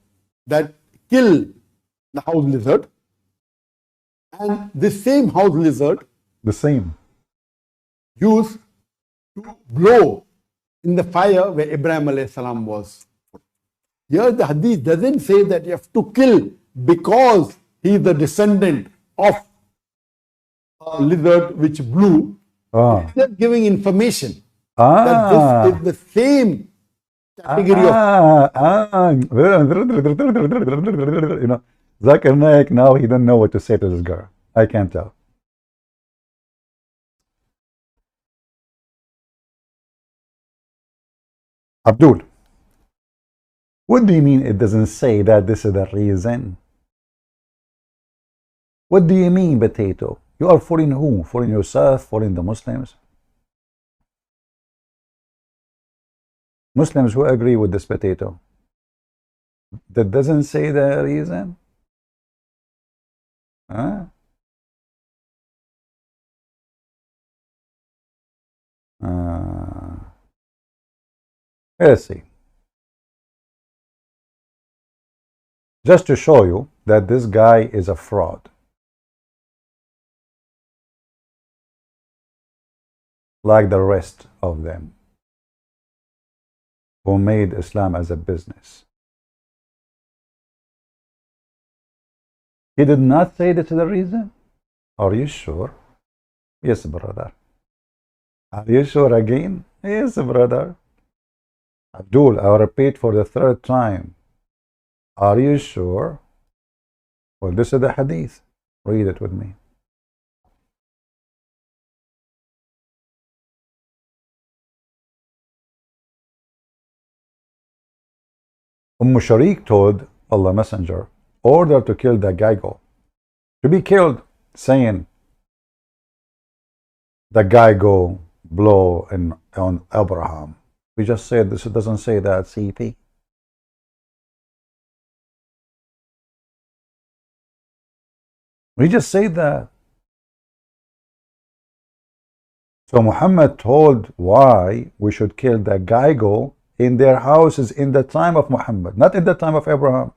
that kill the house lizard, and this same house lizard used to blow in the fire where Ibrahim alayhi salam was. Here the hadith doesn't say that you have to kill because he is the descendant of a lizard which blew. It's just giving information that this is the same category of. You know, Zakir Naik, now he don't know what to say to this girl. I can't tell. Abdul, what do you mean it doesn't say that this is the reason? What do you mean, potato? You are fooling who? Fooling yourself? Fooling the Muslims? Muslims who agree with this potato. That doesn't say the reason? Huh? Let's see. Just to show you that this guy is a fraud. Like the rest of them who made Islam as a business. He did not say this is the reason? Are you sure? Yes, brother. Are you sure again? Yes, brother. Abdul, I repeat for the third time. Are you sure? Well, this is the hadith. Read it with me. Sharik told Allah Messenger, order to kill the Geigo. To be killed, saying, the Geigo blow on Abraham. We just said this doesn't say that, CP. We just said that. So Muhammad told why we should kill the Gaigo in their houses in the time of Muhammad, not in the time of Abraham.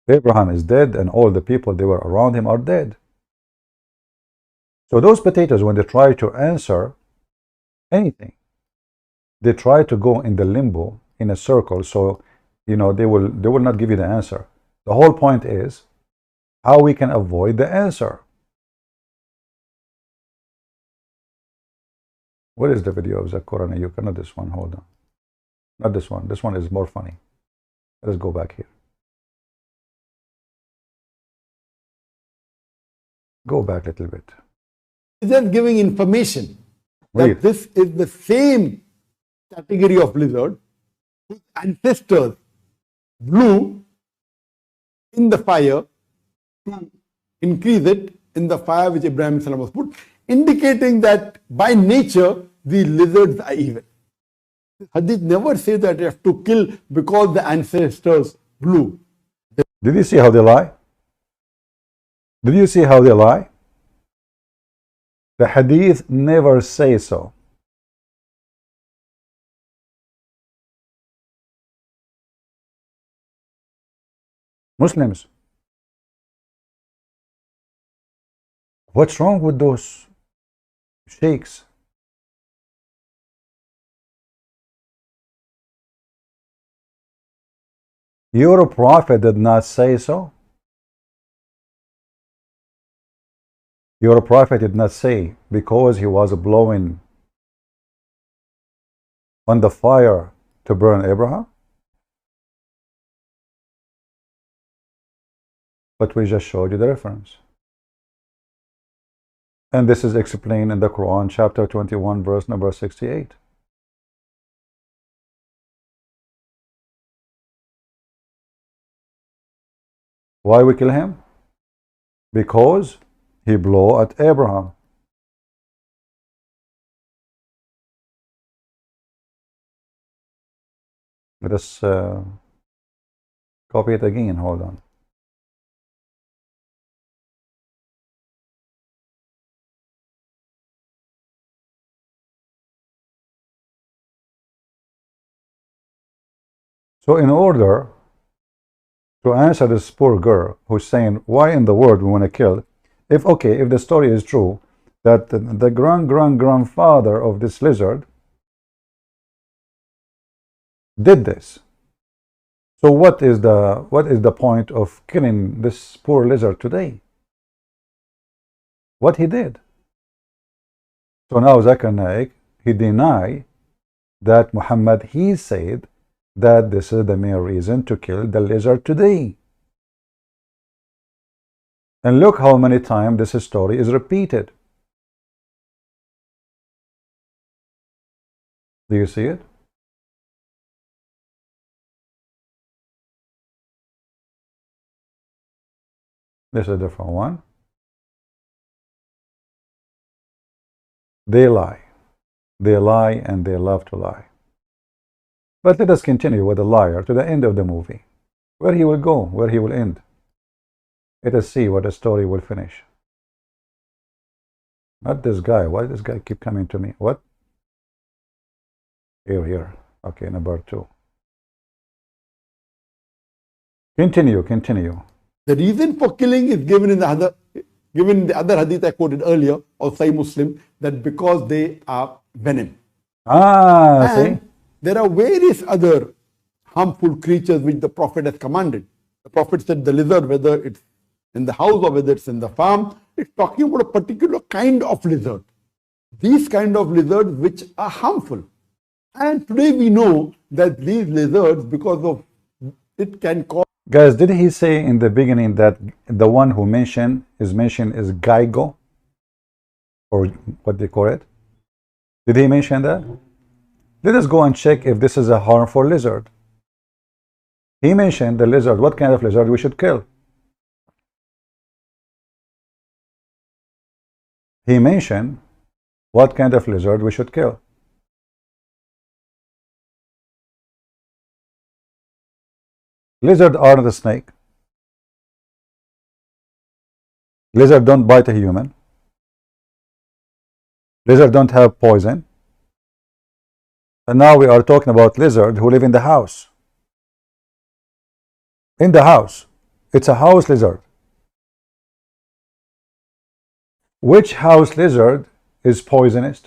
Abraham is dead and all the people they were around him are dead. So those potatoes, when they try to answer anything, they try to go in the limbo, in a circle, so they will not give you the answer. The whole point is how we can avoid the answer. What is the video of the Qur'an? You cannot this one, hold on. Not this one. This one is more funny. Let's go back here. Go back a little bit. Just giving information Wait. that this is the same category of lizard whose ancestors blew in the fire to increase it in the fire which Ibrahim Salam was put, indicating that by nature the lizards are evil. Hadith never says that you have to kill because the ancestors blew. Did you see how they lie? Did you see how they lie? The hadith never say so. Muslims, what's wrong with those sheikhs? Your prophet did not say so. Your prophet did not say because he was blowing on the fire to burn Abraham. But we just showed you the reference. And this is explained in the Quran, chapter 21, verse number 68. Why we kill him? Because he blew at Abraham. Let us copy it again. Hold on. So in order to answer this poor girl who's saying, why in the world we want to kill, if the story is true, that the grandfather of this lizard did this. So what is the point of killing this poor lizard today? What he did? So now Zakir Naik, he denied that Muhammad, he said that this is the main reason to kill the lizard today. And look how many times this story is repeated. Do you see it? This is a different one. They lie. They lie and they love to lie. But let us continue with the liar to the end of the movie. Where he will go, where he will end. Let us see what the story will finish. Not this guy. Why does this guy keep coming to me? What? Here. Okay, number 2. Continue. The reason for killing is given in the other hadith I quoted earlier of Sahih Muslim, that because they are venom. See? There are various other harmful creatures which the Prophet has commanded. The Prophet said the lizard, whether it's in the house or whether it's in the farm, it's talking about a particular kind of lizard. These kind of lizards which are harmful. And today we know that these lizards, because of it can cause... Guys, did he say in the beginning that the one who mentioned is Gaigo? Or what they call it? Did he mention that? Let us go and check if this is a harmful lizard. He mentioned the lizard. What kind of lizard we should kill? He mentioned what kind of lizard we should kill. Lizard are not a snake. Lizard don't bite a human. Lizards don't have poison. And now we are talking about lizards who live in the house. In the house. It's a house lizard. Which house lizard is poisonous?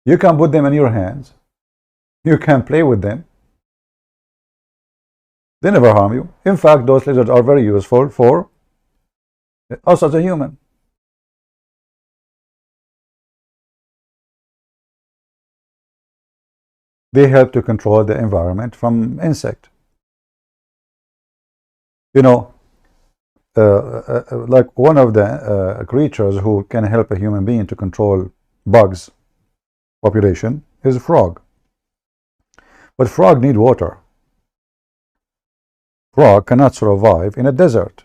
You can put them in your hands. You can play with them. They never harm you. In fact, those lizards are very useful for us as a human. They help to control the environment from insect. You know, like one of the creatures who can help a human being to control bugs population is frog. But frog need water. Frog cannot survive in a desert.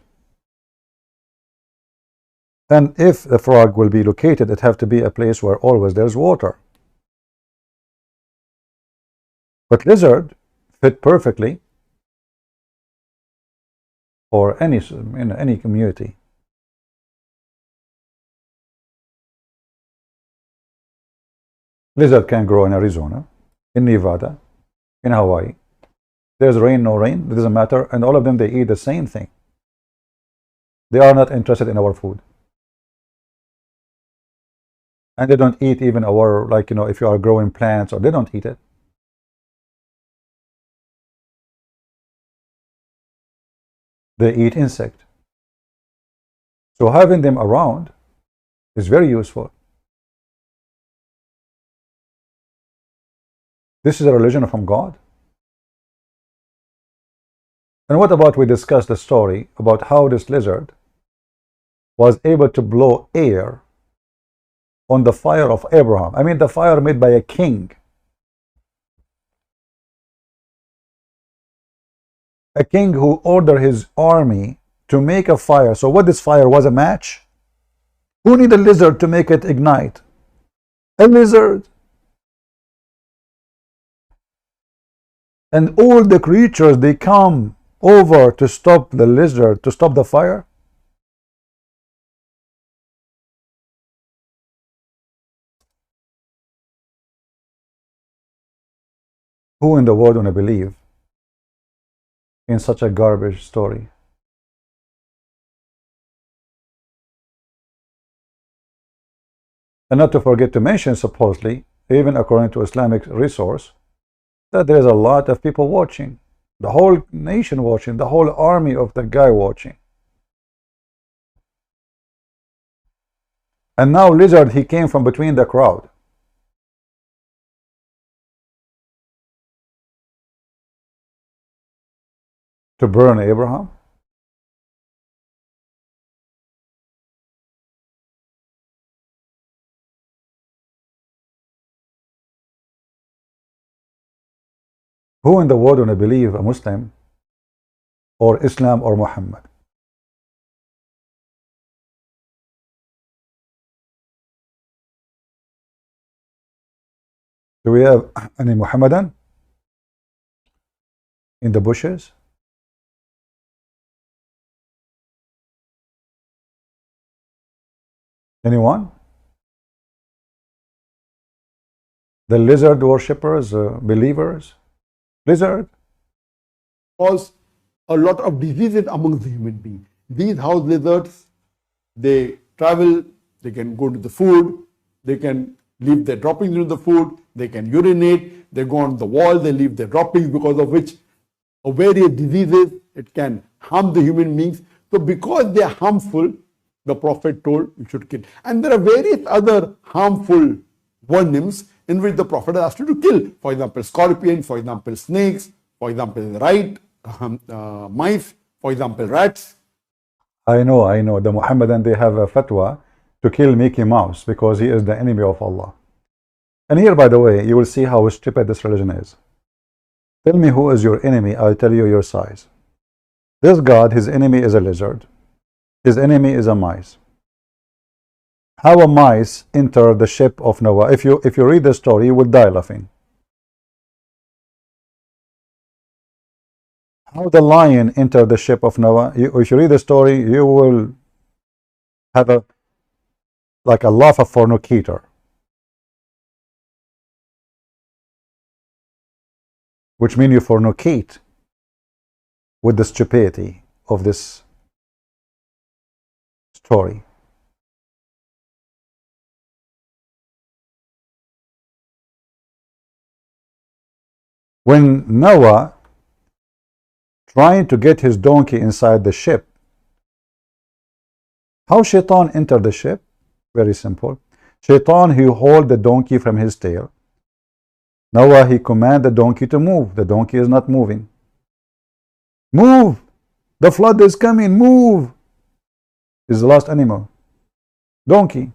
And if the frog will be located, it have to be a place where always there's water. But lizard fit perfectly for any in any community. Lizard can grow in Arizona, in Nevada, in Hawaii. There's rain, no rain, it doesn't matter, and all of them, they eat the same thing. They are not interested in our food. And they don't eat even our, like, you know, if you are growing plants, or they don't eat it. They eat insect. So having them around is very useful. This is a religion from God. And what about we discuss the story about how this lizard was able to blow air on the fire of Abraham? I mean, the fire made by a king. A king who ordered his army to make a fire. So what this fire was, a match? Who need a lizard to make it ignite? A lizard. And all the creatures, they come over to stop the lizard, to stop the fire. Who in the world wanna believe in such a garbage story? And not to forget to mention, supposedly, even according to Islamic resource, that there is a lot of people watching, the whole nation watching, the whole army of the guy watching. And now lizard, he came from between the crowd. To burn Abraham. Who in the world wanna believe a Muslim or Islam or Muhammad? Do we have any Muhammadan in the bushes? Anyone? The lizard worshippers, believers? Lizard? Cause a lot of diseases among the human beings. These house lizards, they travel, they can go to the food, they can leave their droppings into the food, they can urinate, they go on the wall, they leave their droppings, because of which various diseases, it can harm the human beings. So because they are harmful, the Prophet told you should kill. And there are various other harmful vermins in which the Prophet asked you to kill. For example, scorpions, for example, snakes, for example, mice, for example, rats. I know. The Muhammadan, they have a fatwa to kill Mickey Mouse because he is the enemy of Allah. And here, by the way, you will see how stupid this religion is. Tell me who is your enemy, I'll tell you your size. This God, his enemy is a lizard. His enemy is a mice. How a mice enter the ship of Noah? If you read the story, you will die laughing. How the lion entered the ship of Noah? If you read the story, you will have a like a love of fornicator, which means you fornicate with the stupidity of this story. When Noah trying to get his donkey inside the ship, how Shaitan entered the ship? Very simple. Shaitan, he hold the donkey from his tail. Noah, he command the donkey to move. The donkey is not moving. Move! The flood is coming, move! Is the last animal. Donkey.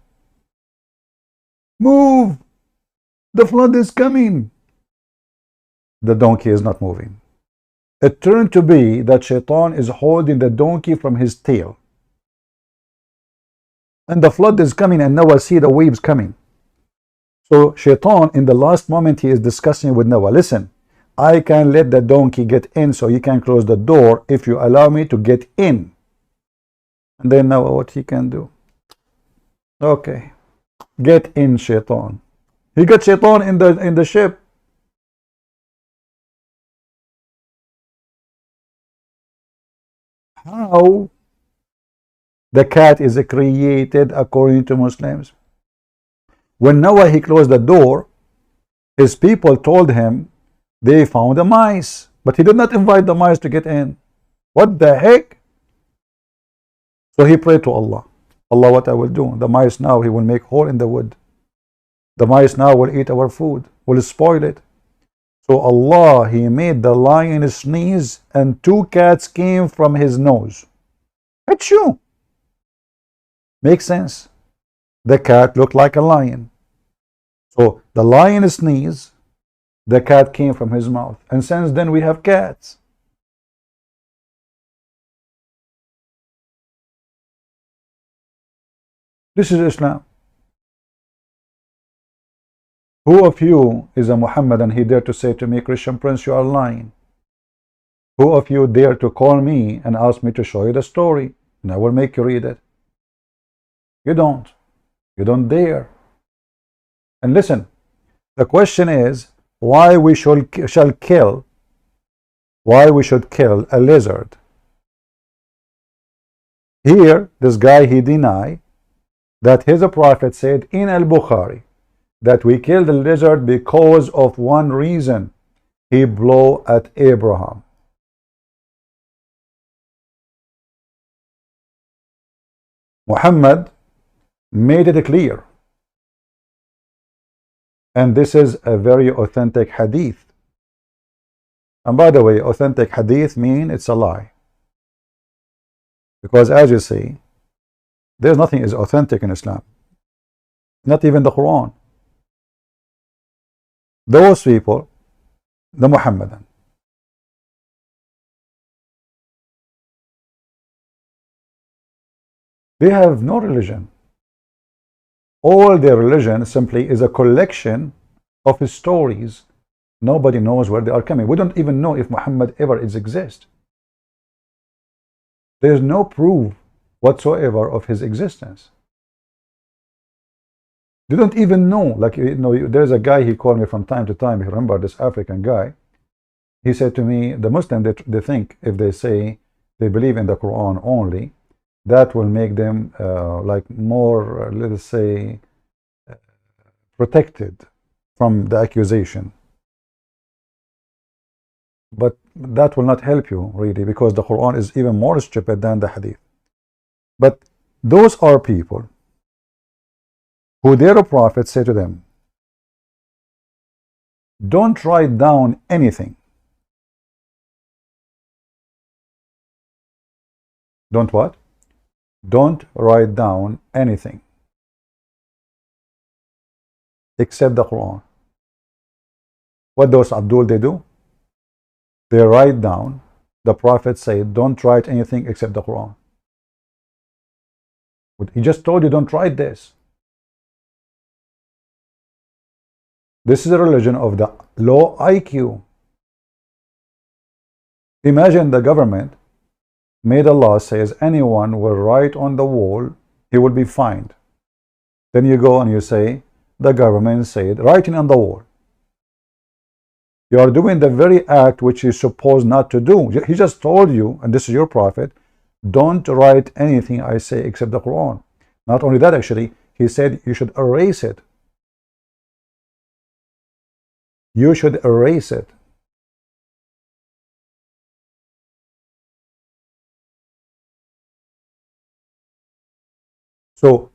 Move! The flood is coming. The donkey is not moving. It turned to be that Shaitan is holding the donkey from his tail. And the flood is coming, and Noah see the waves coming. So Shaitan, in the last moment, he is discussing with Noah, listen, I can let the donkey get in so you can close the door if you allow me to get in. And then Noah, what he can do? Okay, get in, Shaitan. He got Shaitan in the ship. How the cat is created according to Muslims? When Noah he closed the door, his people told him they found a mice, but he did not invite the mice to get in. What the heck? So he prayed to Allah. Allah, what I will do? The mice now, he will make hole in the wood. The mice now will eat our food, will spoil it. So Allah, he made the lion sneeze and 2 cats came from his nose. Achoo! Makes sense. The cat looked like a lion. So the lion sneezed, the cat came from his mouth. And since then we have cats. This is Islam. Who of you is a Muhammadan? He dare to say to me, Christian Prince, you are lying. Who of you dare to call me and ask me to show you the story? And I will make you read it. You don't. You don't dare. And listen, the question is why we should kill a lizard. Here, this guy, he denied that his prophet said in al-Bukhari that we killed the lizard because of one reason. He blew at Abraham. Muhammad made it clear. And this is a very authentic hadith. And by the way, authentic hadith means it's a lie. Because as you see, there's nothing is authentic in Islam. Not even the Quran. Those people, the Muhammadan, they have no religion. All their religion simply is a collection of stories. Nobody knows where they are coming. We don't even know if Muhammad ever exists. There is no proof whatsoever of his existence. They don't even know. Like, you know, there's a guy, he called me from time to time. You remember this African guy? He said to me, the Muslim, they think if they say they believe in the Quran only, that will make them like more, let us say, protected from the accusation. But that will not help you really, because the Quran is even more stupid than the Hadith. But those are people who their prophet said to them, don't write down anything. Don't what? Don't write down anything except the Quran. What does Abdul they do? They write down, the Prophet said, don't write anything except the Quran. But he just told you, don't write this. This is a religion of the low IQ. Imagine the government made a law says anyone will write on the wall he will be fined. Then you go and you say, the government said, writing on the wall. You are doing the very act which you're supposed not to do. He just told you, and this is your prophet, don't write anything I say except the Quran. Not only that, actually, he said you should erase it. You should erase it. So,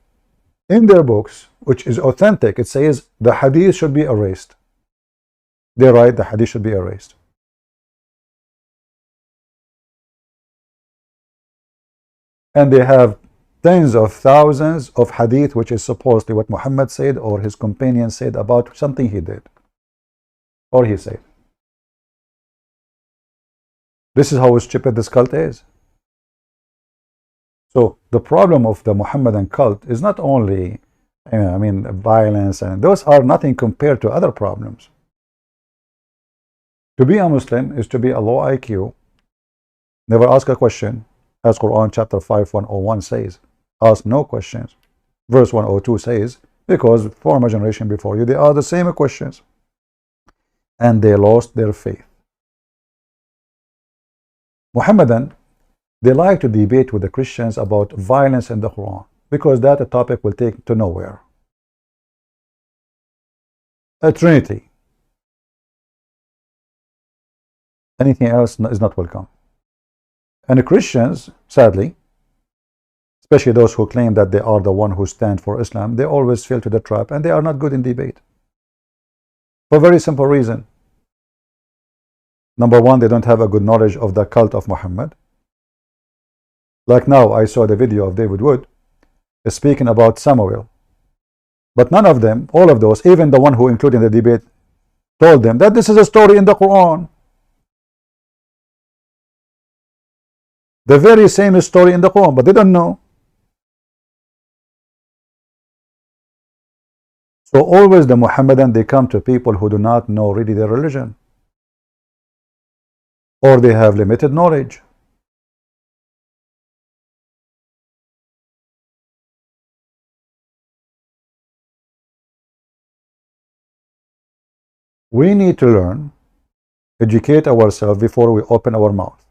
in their books, which is authentic, it says the hadith should be erased. They write the hadith should be erased. And they have tens of thousands of hadith, which is supposedly what Muhammad said or his companion said about something he did or he said. This is how stupid this cult is. So the problem of the Muhammadan cult is not only, violence, and those are nothing compared to other problems. To be a Muslim is to be a low IQ, never ask a question, as Quran chapter 5, 101 says. Ask no questions. Verse 102 says, because former generation before you, they are the same questions. And they lost their faith. Muhammadan, they like to debate with the Christians about violence in the Quran, because that topic will take to nowhere. A Trinity. Anything else is not welcome. And the Christians, sadly, especially those who claim that they are the one who stand for Islam, they always fall to the trap, and they are not good in debate. For a very simple reason. Number one, they don't have a good knowledge of the cult of Muhammad. Like now, I saw the video of David Wood speaking about Samuel. But none of them, all of those, even the one who included in the debate, told them that this is a story in the Quran. The very same story in the Quran, but they don't know. So always the Muhammadan, they come to people who do not know really their religion. Or they have limited knowledge. We need to learn, educate ourselves before we open our mouth.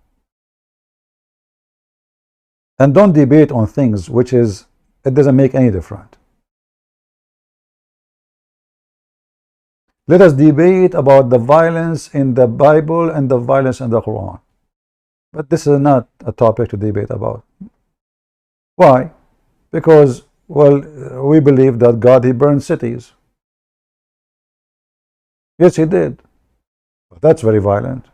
And don't debate on things which it doesn't make any difference. Let us debate about the violence in the Bible and the violence in the Quran. But this is not a topic to debate about. Why? Because, well, we believe that God, He burned cities. Yes, He did. But that's very violent.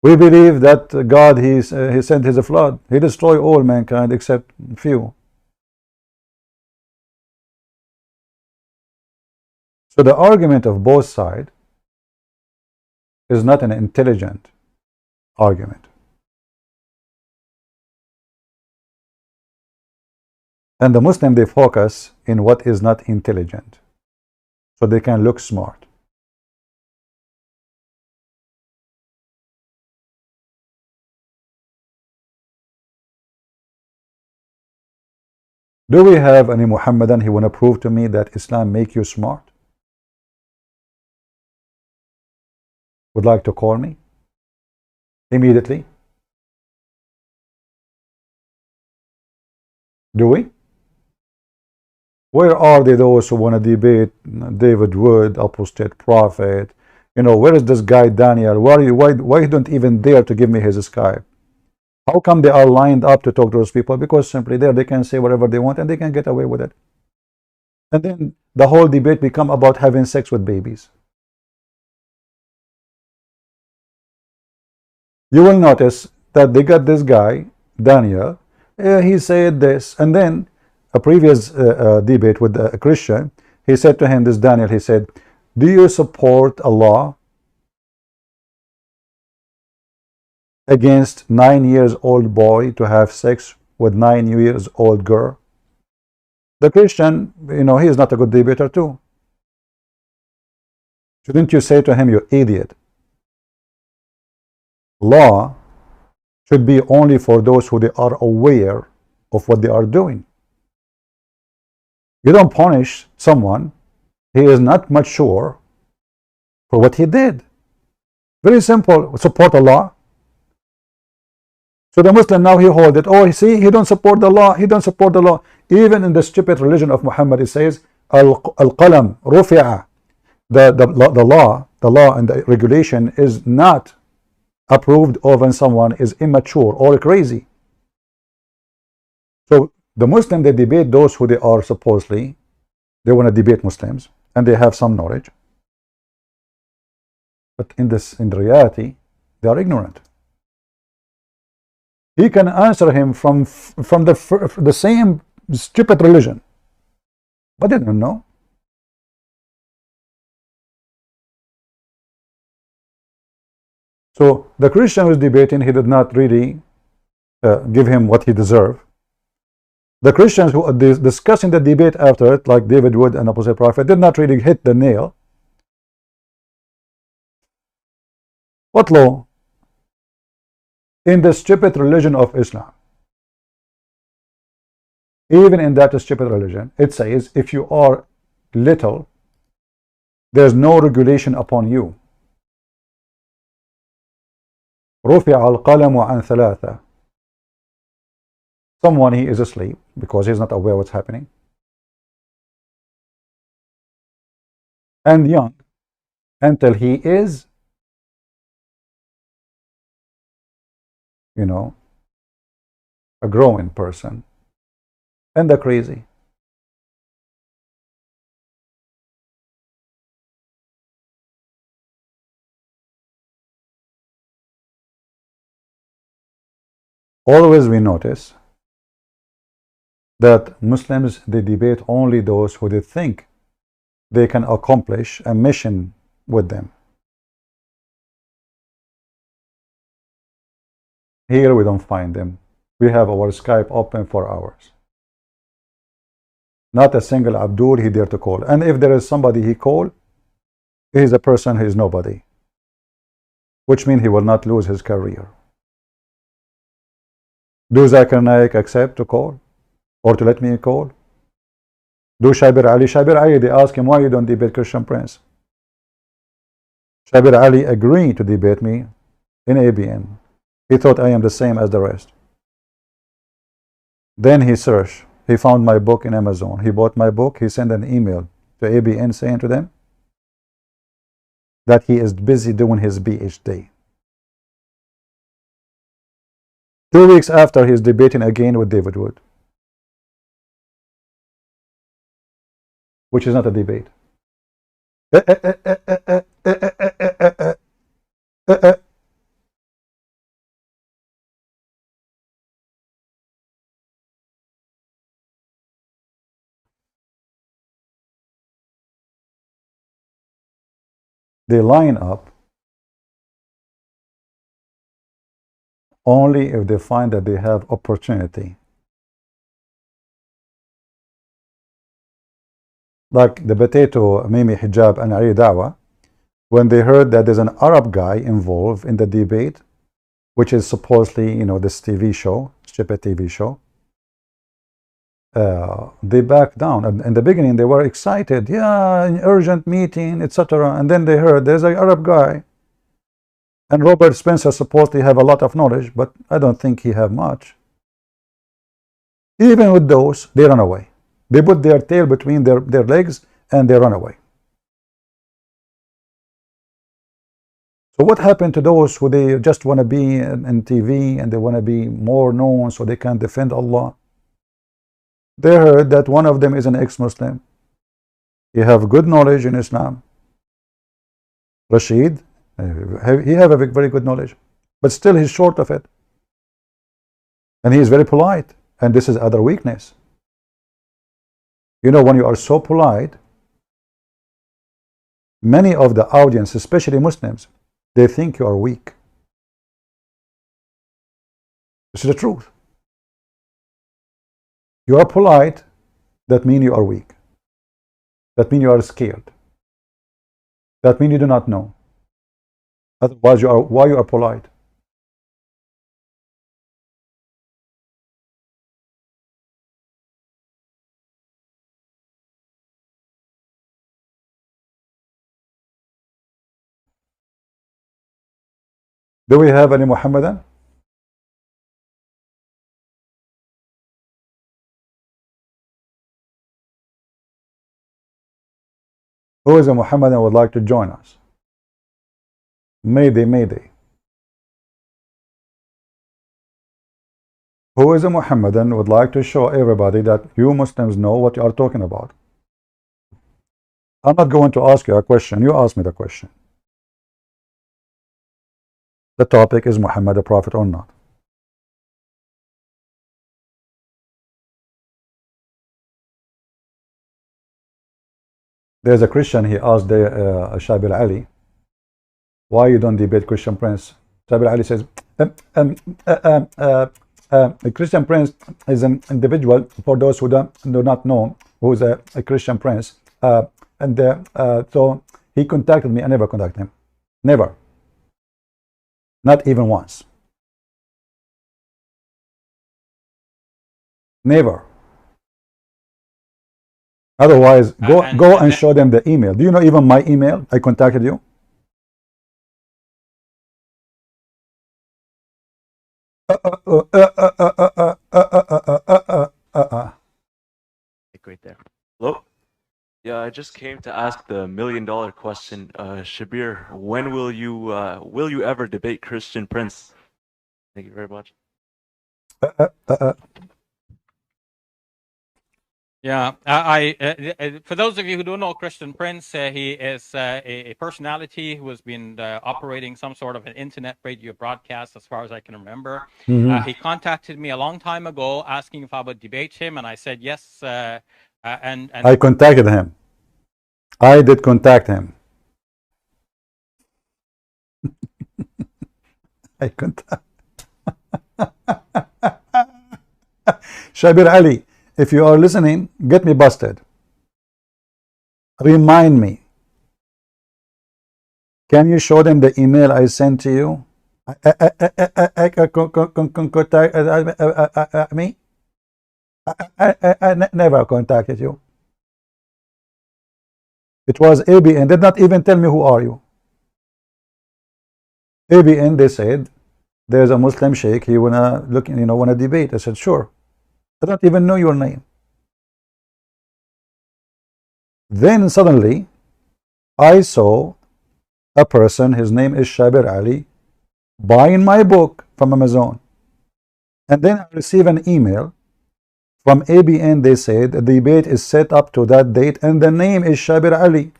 We believe that God, He sent His flood. He destroyed all mankind except few. So the argument of both sides is not an intelligent argument. And the Muslim, they focus in what is not intelligent, so they can look smart. Do we have any Muhammadan who want to prove to me that Islam make you smart? Would like to call me immediately? Do we? Where are those who want to debate David Wood, apostate prophet? Where is this guy Daniel? Why he don't even dare to give me his Skype? How come they are lined up to talk to those people? Because simply there they can say whatever they want and they can get away with it. And then the whole debate become about having sex with babies. You will notice that they got this guy, Daniel, he said this, and then a previous debate with a Christian, he said to him, this Daniel, he said, do you support a law against 9-year-old boy to have sex with 9-year-old girl? The Christian, he is not a good debater too. Shouldn't you say to him, you idiot? Law should be only for those who they are aware of what they are doing. You don't punish someone, he is not mature for what he did. Very simple. Support Allah. So the Muslim now he hold it. Oh, see, he don't support the law. He don't support the law. Even in the stupid religion of Muhammad, it says al-qalam rufi'a. The law and the regulation is not approved of when someone is immature or crazy. So the Muslim, they debate those who they are supposedly, they want to debate Muslims and they have some knowledge. But in the reality, they are ignorant. He can answer him from the same stupid religion, but they don't know. So the Christian who is debating, he did not really give him what he deserved. The Christians who are discussing the debate after it, like David Wood and Apostle Prophet, did not really hit the nail. What law? In the stupid religion of Islam, even in that stupid religion, it says if you are little, there's no regulation upon you. رفع القلم عن ثلاثة. Someone, he is asleep because he's not aware what's happening, and young until he is, you know, a growing person, and the crazy. Always we notice that Muslims, they debate only those who they think they can accomplish a mission with them. Here we don't find them. We have our Skype open for hours. Not a single Abdul he dare to call. And if there is somebody he call, he is a person who is nobody, which means he will not lose his career. Do Zakir Naik accept to call or to let me call? Do Shabir Ali, they ask him, why you don't debate Christian Prince? Shabir Ali agreed to debate me in ABN. He thought I am the same as the rest. Then he searched. He found my book in Amazon. He bought my book. He sent an email to ABN saying to them that he is busy doing his PhD. 2 weeks after, he is debating again with David Wood, which is not a debate. They line up only if they find that they have opportunity. Like the potato Mimi Hijab and Ali Dawa, when they heard that there's an Arab guy involved in the debate, which is supposedly, you know, this TV show, stupid TV show, they backed down. And in the beginning, they were excited. Yeah, an urgent meeting, etc. And then they heard there's an Arab guy. And Robert Spencer supposedly have a lot of knowledge, but I don't think he have much. Even with those, they run away. They put their tail between their legs and they run away. So what happened to those who they just want to be in TV and they want to be more known so they can defend Allah? They heard that one of them is an ex-Muslim. He have good knowledge in Islam. Rashid, he have a very good knowledge, but still he's short of it. And he is very polite, and this is other weakness. You know, when you are so polite, many of the audience, especially Muslims, they think you are weak. This is the truth. You are polite, that means you are weak. That means you are scared. That means you do not know. Otherwise, why you are polite? Do we have any Muhammadan? Who is a Muhammadan would like to join us? Mayday, mayday. Who is a Muhammadan would like to show everybody that you Muslims know what you are talking about? I'm not going to ask you a question. You ask me the question. The topic is Muhammad a prophet or not? There's a Christian, he asked Shabir Ali, why you don't debate Christian Prince? Shabir Ali says, a Christian Prince is an individual, for those who do not know who is a Christian Prince. So he contacted me. I never contacted him. Never. Not even once. Never. Otherwise, go and show them the email. Do you know even my email? I contacted you. Right there. Hello? Yeah, I just came to ask the $1 million question. Shabir, when will you ever debate Christian Prince? Thank you very much. Yeah, for those of you who don't know Christian Prince, he is a personality who has been operating some sort of an internet radio broadcast, as far as I can remember. He contacted me a long time ago asking if I would debate him, and I said yes. And I contacted him. I did contact him. I contact. Shabir Ali, if you are listening, get me busted. Remind me. Can you show them the email I sent to you? Me? I never contacted you. It was ABN. Did not even tell me who are you. ABN, they said there's a Muslim sheikh. He wanna debate. I said sure. I don't even know your name. Then suddenly, I saw a person. His name is Shabir Ali, buying my book from Amazon, and then I received an email from ABN. They said the debate is set up to that date, and the name is Shabir Ali.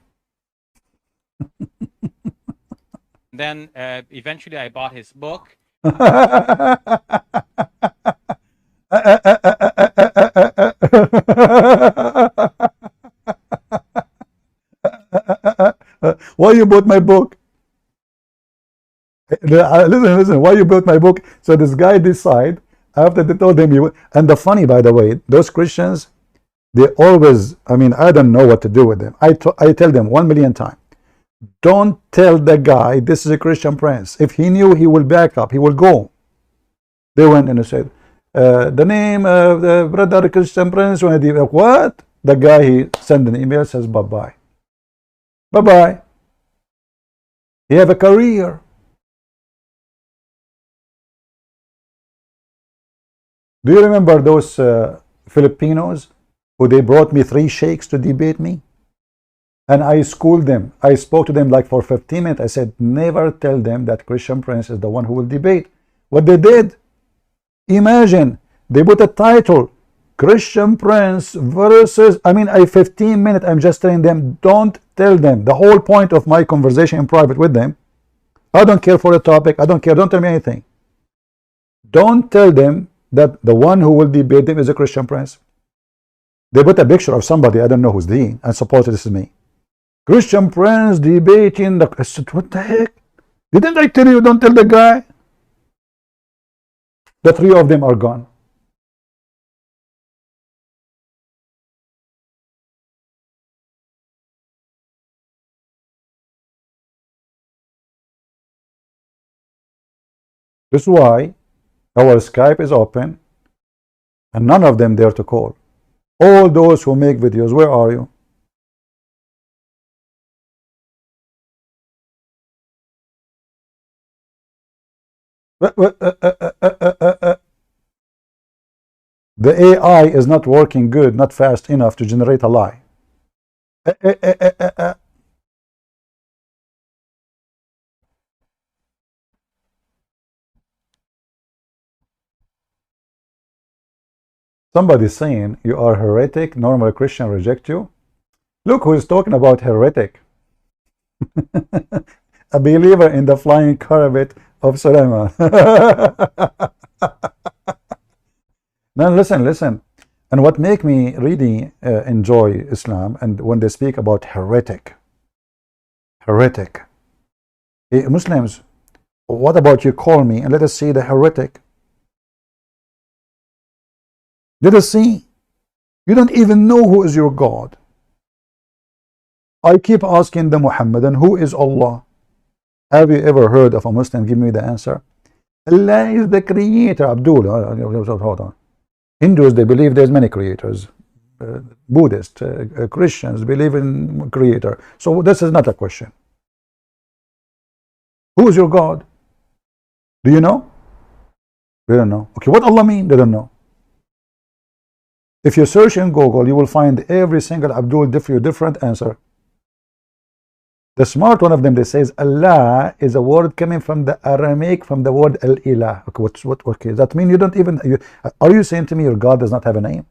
then eventually I bought his book. Why you bought my book? Listen, why you bought my book? So this guy decide after they told him you. And the funny, by the way, those Christians, they always, I don't know what to do with them. I tell them 1,000,000 times, don't tell the guy this is a Christian Prince. If he knew, he will back up, he will go. They went and said, the name of the brother Christian Prince. What? The guy, he sent an email, says bye-bye. Bye-bye. He have a career. Do you remember those Filipinos who they brought me 3 sheikhs to debate me? And I schooled them. I spoke to them like for 15 minutes. I said, never tell them that Christian Prince is the one who will debate. What they did? Imagine, they put a title, Christian Prince versus, 15 minutes, I'm just telling them, don't tell them. The whole point of my conversation in private with them, I don't care for the topic, I don't care, don't tell me anything. Don't tell them that the one who will debate them is a Christian Prince. They put a picture of somebody, I don't know who's the, and supposedly this is me. Christian Prince debating the, I said, what the heck? Didn't I tell you don't tell the guy? The 3 of them are gone. This is why our Skype is open and none of them dare to call. All those who make videos, where are you? The AI is not working good, not fast enough to generate a lie. Somebody's saying you are heretic, normal Christian reject you. Look who is talking about heretic. A believer in the flying carpet of Sulaiman. Now listen. And what make me really enjoy Islam, and when they speak about heretic. Hey, Muslims, what about you call me and let us see the heretic? Let us see. You don't even know who is your God. I keep asking the Muhammadan, who is Allah? Have you ever heard of a Muslim give me the answer? Allah is the creator. Abdul, hold on. Hindus, they believe there's many creators. Buddhists, Christians believe in creator. So this is not a question. Who is your God? Do you know? They don't know. Okay, what Allah mean? They don't know. If you search in Google, you will find every single Abdul different answer. The smart one of them, they says Allah is a word coming from the Aramaic, from the word al-ilah. Okay, okay, that mean you don't even, are you saying to me your God does not have a name?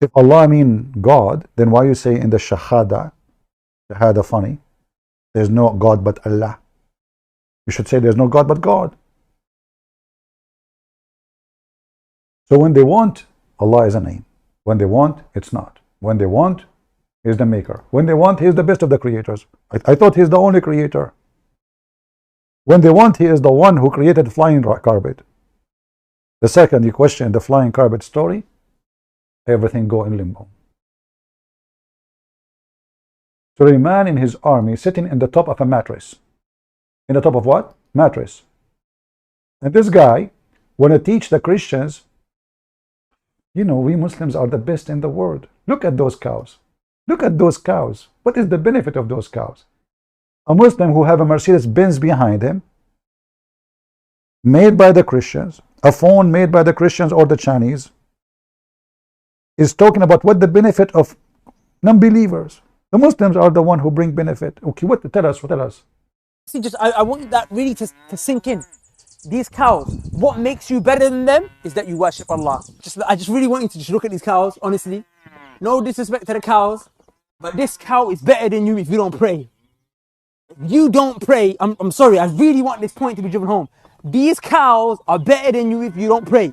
If Allah mean God, then why you say in the shahada funny, there's no God but Allah? You should say there's no God but God. So when they want, Allah is a name. When they want, it's not. When they want, He's the maker. When they want, He is the best of the creators. I thought He's the only creator. When they want, He is the one who created flying carpet. The second you question the flying carpet story, everything go in limbo. So a man in his army sitting in the top of a mattress. In the top of what? Mattress. And this guy want to teach the Christians, you know, we Muslims are the best in the world. Look at those cows. Look at those cows. What is the benefit of those cows? A Muslim who have a Mercedes Benz behind him, made by the Christians, a phone made by the Christians or the Chinese, is talking about what the benefit of non-believers. The Muslims are the one who bring benefit. Okay, what? Tell us. See, I want that really to sink in. These cows, what makes you better than them is that you worship Allah. I just really want you to just look at these cows, honestly. No disrespect to the cows, but this cow is better than you if you don't pray. If you don't pray, I'm sorry, I really want this point to be driven home. These cows are better than you if you don't pray.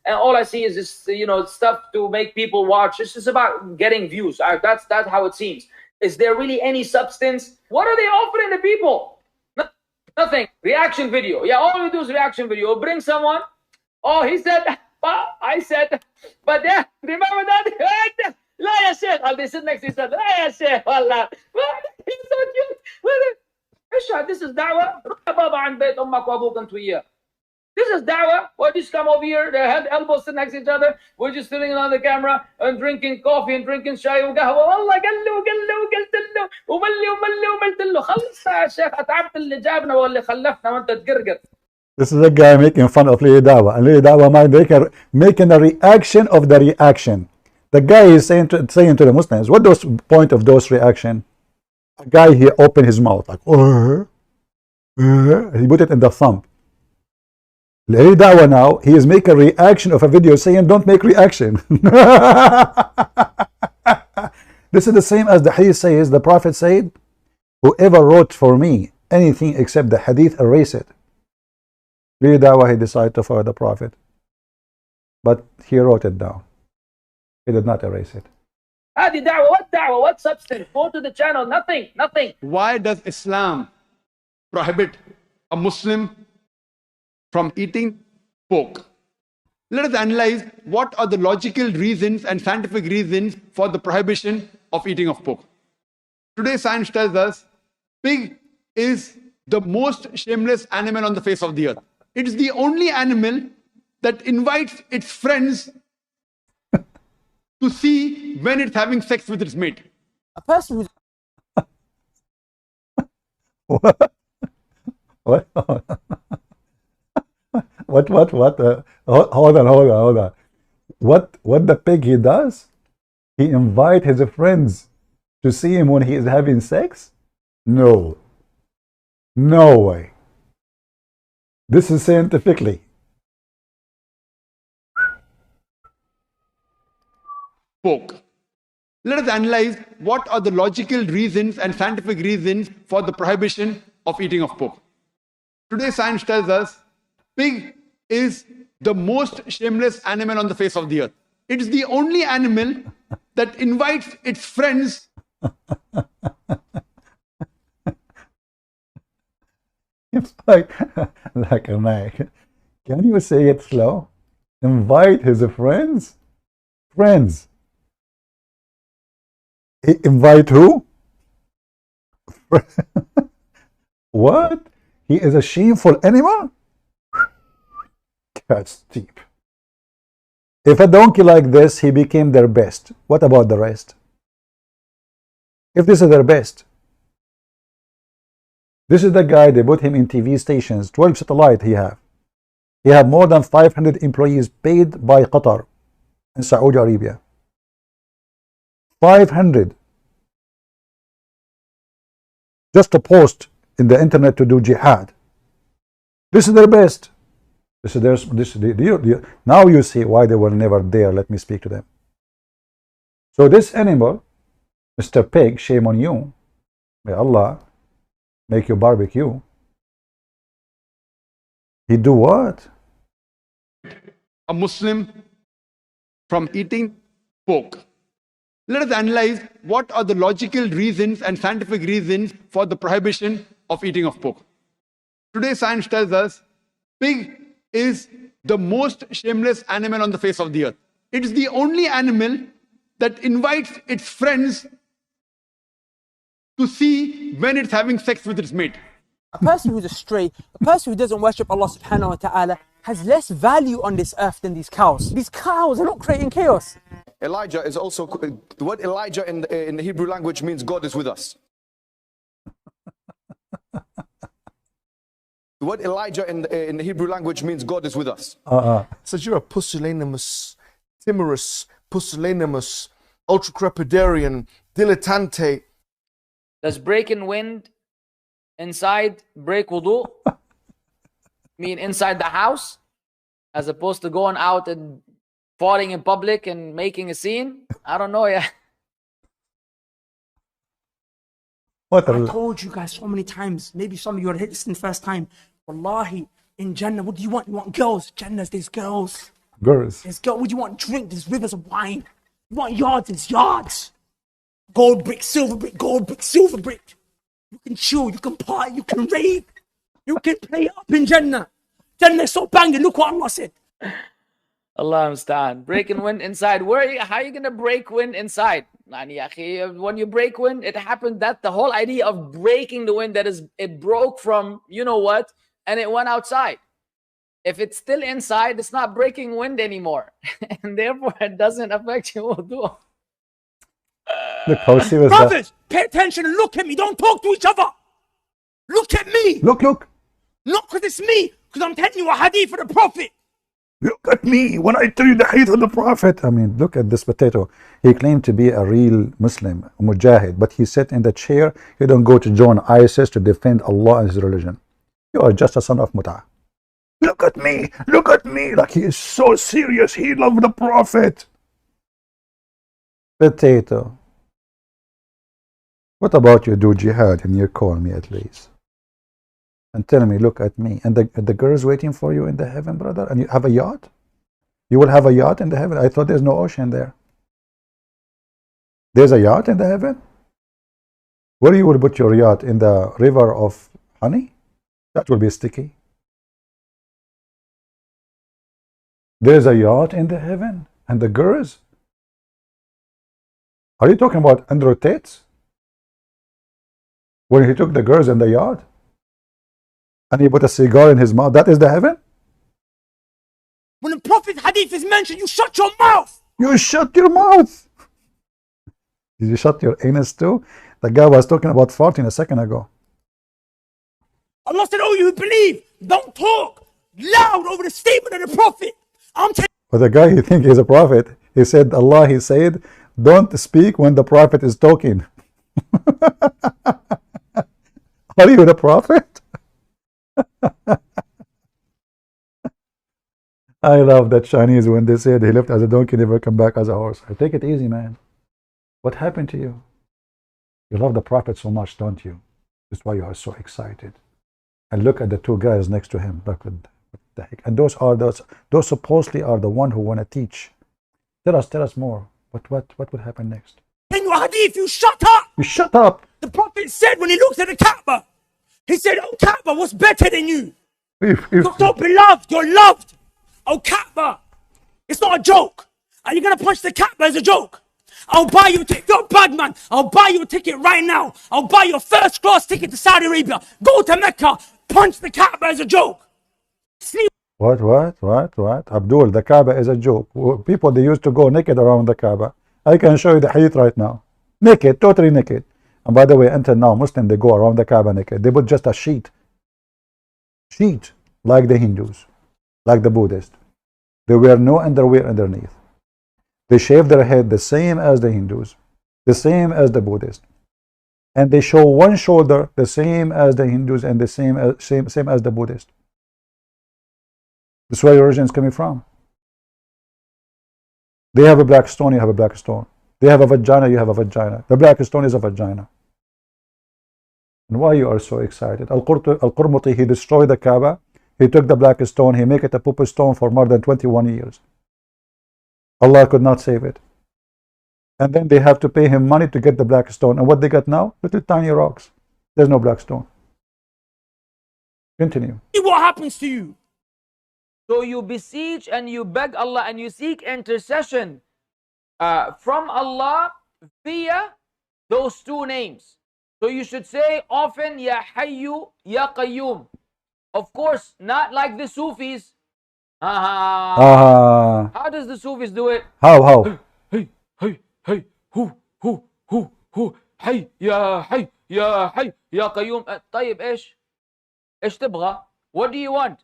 And all I see is this, you know, stuff to make people watch. It's just about getting views. That's how it seems. Is there really any substance? What are they offering the people? Nothing. Reaction video. Yeah, all we do is reaction video. Bring someone. Oh, he said, I said, but yeah, remember that? لا يا شيخ. They sit next to each other. لا يا شيخ والله. He's so cute. ايش this is دعوة. روح يا بابا عند بيت أمك وأبوك أنت وياه. This is da'wah. We're just come over here, their head, elbows sit next to each other. We're just sitting on the camera and drinking coffee and drinking شاي وقهوة. والله قلت له وملت له خلص يا شيخ اتعبت اللي جابنا واللي خلفنا وانت تقرقر. This is a guy making fun of Lili Dawa, and Lili Dawa making a reaction of the reaction. The guy is saying to the Muslims, what was the point of those reaction? A guy, he opened his mouth like, he put it in the thumb. Lili Dawa now, he is making a reaction of a video saying, don't make reaction. This is the same as the hadith says, the Prophet said, whoever wrote for me anything except the hadith, erase it. Lili Dawa, he decided to follow the Prophet. But he wrote it down. He did not erase it. هذه دعوة. What da'wah? What substance? Go to the channel. Nothing. Why does Islam prohibit a Muslim from eating pork? Let us analyze what are the logical reasons and scientific reasons for the prohibition of eating of pork. Today science tells us pig is the most shameless animal on the face of the earth. It is the only animal that invites its friends to see when it's having sex with its mate. A person who's What? What? Hold on. What the pig he does? He invite his friends to see him when he is having sex? No. No way. This is scientifically. Pork. Let us analyze what are the logical reasons and scientific reasons for the prohibition of eating of pork. Today, science tells us pig is the most shameless animal on the face of the earth. It's the only animal that invites its friends. It's like a Mac. Can you say it slow? Invite his friends? Friends. Invite who? What? He is a shameful animal? That's deep. If a donkey like this, he became their best, what about the rest? If this is their best, this is the guy, they put him in TV stations, 12 satellite he have. He have more than 500 employees paid by Qatar in Saudi Arabia. 500. Just to post in the internet to do jihad. This is their best. Now you see why they were never there. Let me speak to them. So this animal, Mr. Pig, shame on you. May Allah make you barbecue. He do what? A Muslim from eating pork. Let us analyze what are the logical reasons and scientific reasons for the prohibition of eating of pork. Today, science tells us pig is the most shameless animal on the face of the earth. It's the only animal that invites its friends to see when it's having sex with its mate. A person who's astray, a person who doesn't worship Allah subhanahu wa ta'ala, has less value on this earth than these cows. These cows are not creating chaos. Elijah is also, the word Elijah in the Hebrew language means God is with us. The word Elijah in the Hebrew language means God is with us. Says you're a pusillanimous, timorous, pusillanimous, ultra-crepidarian, dilettante. Does breaking wind inside break wudu? Mean inside the house? As opposed to going out and farting in public and making a scene? I don't know, yeah. I told you guys so many times, maybe some of you are listening first time. Wallahi, in Jannah, what do you want? You want girls? Jannah, there's girls. Girls. There's girls. What do you want? Drink, there's rivers of wine. You want yards, there's yards. Gold brick, silver brick, gold brick, silver brick. You can chill, you can party, you can rave. You can play up in Jannah. Jannah is so banging, look what Allah said. Allah understand. Breaking wind inside. How are you going to break wind inside? When you break wind, it happened that the whole idea of breaking the wind, that is, it broke from you know what, and it went outside. If it's still inside, it's not breaking wind anymore. And therefore, it doesn't affect your wudu. Look how serious that. Brothers, pay attention and look at me. Don't talk to each other. Look at me. Look. Not because it's me, because I'm telling you a hadith of the Prophet. Look at me when I tell you the hadith of the Prophet. I mean, look at this potato. He claimed to be a real Muslim, a mujahid, but he sat in the chair. He don't go to join ISIS to defend Allah and his religion. You are just a son of Mut'ah. Look at me. Like he is so serious. He loved the Prophet. Potato. What about you do jihad and you call me at least? And tell me, look at me. And the girl's waiting for you in the heaven, brother. And you have a yacht? You will have a yacht in the heaven? I thought there's no ocean there. There's a yacht in the heaven? Where you will put your yacht? In the river of honey? That will be sticky. There's a yacht in the heaven? And the girls? Are you talking about Andrew Tate? When he took the girls in the yacht? And he put a cigar in his mouth. That is the heaven? When the Prophet's hadith is mentioned, you shut your mouth. You shut your mouth. Did you shut your anus too? The guy was talking about farting a second ago. Allah said, oh, you believe, don't talk loud over the statement of the Prophet. I'm telling But the guy, he think he's a prophet. He said, Allah, he said, don't speak when the prophet is talking. Are you the prophet? I love that Chinese when they said he left as a donkey, never come back as a horse. I take it easy, man. What happened to you? You love the prophet so much, don't you? That's why you are so excited. And look at the two guys next to him. Look, what the heck? And those supposedly are the one who want to teach. Tell us more. What would happen next? you, Hadith, you shut up. You shut up. The Prophet said when he looked at the Kaaba, he said, oh Kaaba, what's better than you? You're so beloved, you're loved. Oh Kaaba, it's not a joke. Are you going to punch the Kaaba as a joke? I'll buy you a ticket. You're a bad man. I'll buy you a ticket right now. I'll buy you a first class ticket to Saudi Arabia. Go to Mecca. Punch the Kaaba as a joke. See? What? Abdul, the Kaaba is a joke. People, they used to go naked around the Kaaba. I can show you the hadith right now. Naked, totally naked. And by the way, until now, Muslims, they go around the Kaaba naked. They put just a sheet, like the Hindus, like the Buddhists. They wear no underwear underneath. They shave their head the same as the Hindus, the same as the Buddhists. And they show one shoulder the same as the Hindus and the same as the Buddhists. That's where your origin is coming from. They have a black stone, you have a black stone. They have a vagina, you have a vagina. The black stone is a vagina. And why you are so excited? Al-Qurmuti, he destroyed the Kaaba. He took the black stone, he made it a poop stone for more than 21 years. Allah could not save it. And then they have to pay him money to get the black stone. And what they got now? Little tiny rocks. There's no black stone. Continue. See what happens to you. So you beseech and you beg Allah and you seek intercession from Allah via those two names. So you should say often, Ya Hayyu, Ya Qayyum. Of course, not like the Sufis. How does the Sufis do it? How? Hey, hu, Hay, Ya Hay, Ya Hay, Ya Qayyum. طيب إيش تبغى? What do you want?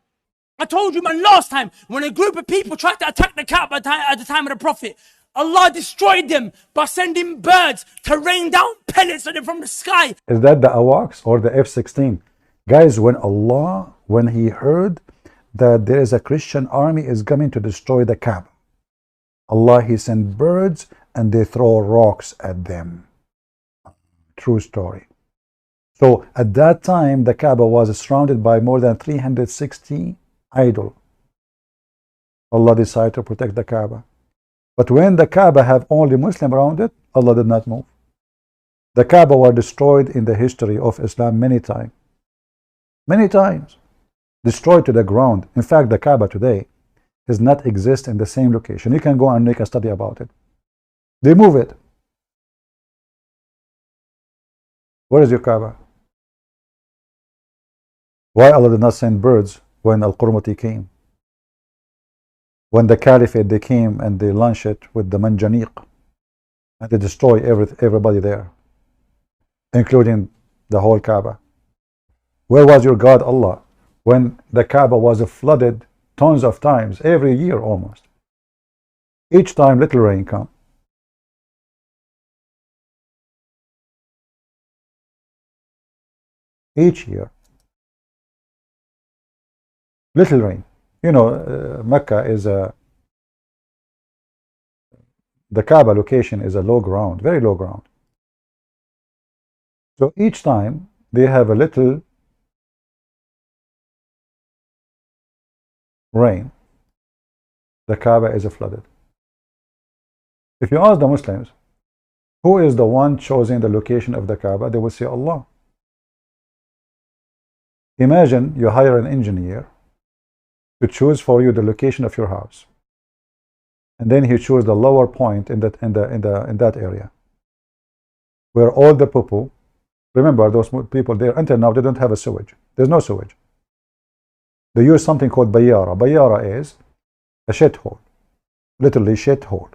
I told you, man, last time, when a group of people tried to attack the Kaaba at the time of the Prophet, Allah destroyed them by sending birds to rain down pellets on them from the sky. Is that the AWACS or the F-16? Guys, when he heard that there is a Christian army is coming to destroy the Kaaba, Allah, he sent birds and they throw rocks at them. True story. So at that time, the Kaaba was surrounded by more than 360 idols. Allah decided to protect the Kaaba. But when the Kaaba have only Muslim around it, Allah did not move. The Kaaba was destroyed in the history of Islam many times. Many times. Destroyed to the ground. In fact, the Kaaba today does not exist in the same location. You can go and make a study about it. They move it. Where is your Kaaba? Why Allah did not send birds when Al-Qurmuti came? When the Caliphate, they came and they launched it with the Manjaniq and they destroy everybody there, including the whole Kaaba. Where was your God Allah when the Kaaba was flooded tons of times, every year almost? Each time little rain come. Each year. Little rain. You know, Mecca is the Kaaba location is a low ground, very low ground. So each time they have a little rain, the Kaaba is flooded. If you ask the Muslims, who is the one choosing the location of the Kaaba, they will say Allah. Imagine you hire an engineer to choose for you the location of your house, and then he chooses the lower point in that area where all the poo-poo. Remember, those people there until now they don't have a sewage. There's no sewage. They use something called bayara. Bayara is a shit hole, literally shit hole,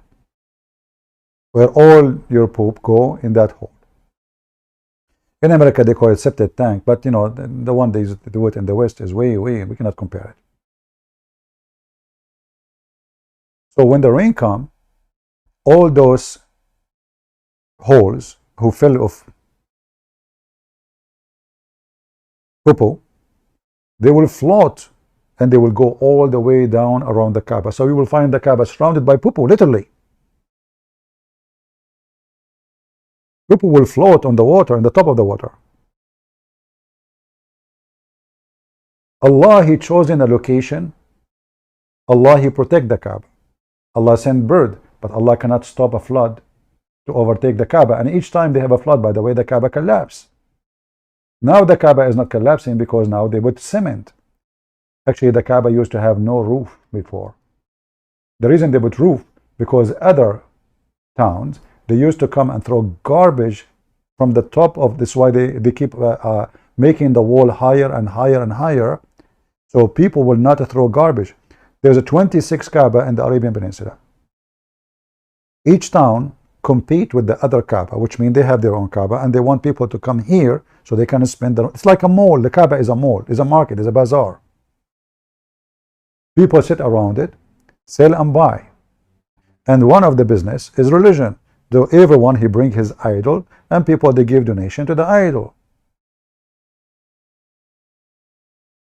where all your poop go in that hole. In America, they call it septic tank, but you know, the one they do it in the West is way, we cannot compare it. So when the rain comes, all those holes who fill of poo, they will float and they will go all the way down around the Kaaba. So you will find the Kaaba surrounded by poo, literally. Poo will float on the water, on the top of the water. Allah, He chosen a location. Allah, He protect the Kaaba. Allah sent bird, but Allah cannot stop a flood to overtake the Kaaba. And each time they have a flood, by the way, the Kaaba collapse. Now the Kaaba is not collapsing because now they put cement. Actually, the Kaaba used to have no roof before. The reason they put roof, because other towns, they used to come and throw garbage from the top of this. Why they keep making the wall higher and higher and higher, so people will not throw garbage. There's a 26 Kaaba in the Arabian Peninsula. Each town compete with the other Kaaba, which means they have their own Kaaba, and they want people to come here so they can spend it's like a mall. The Kaaba is a mall, is a market, is a bazaar. People sit around it, sell and buy. And one of the business is religion. So everyone, he bring his idol, and people, they give donation to the idol.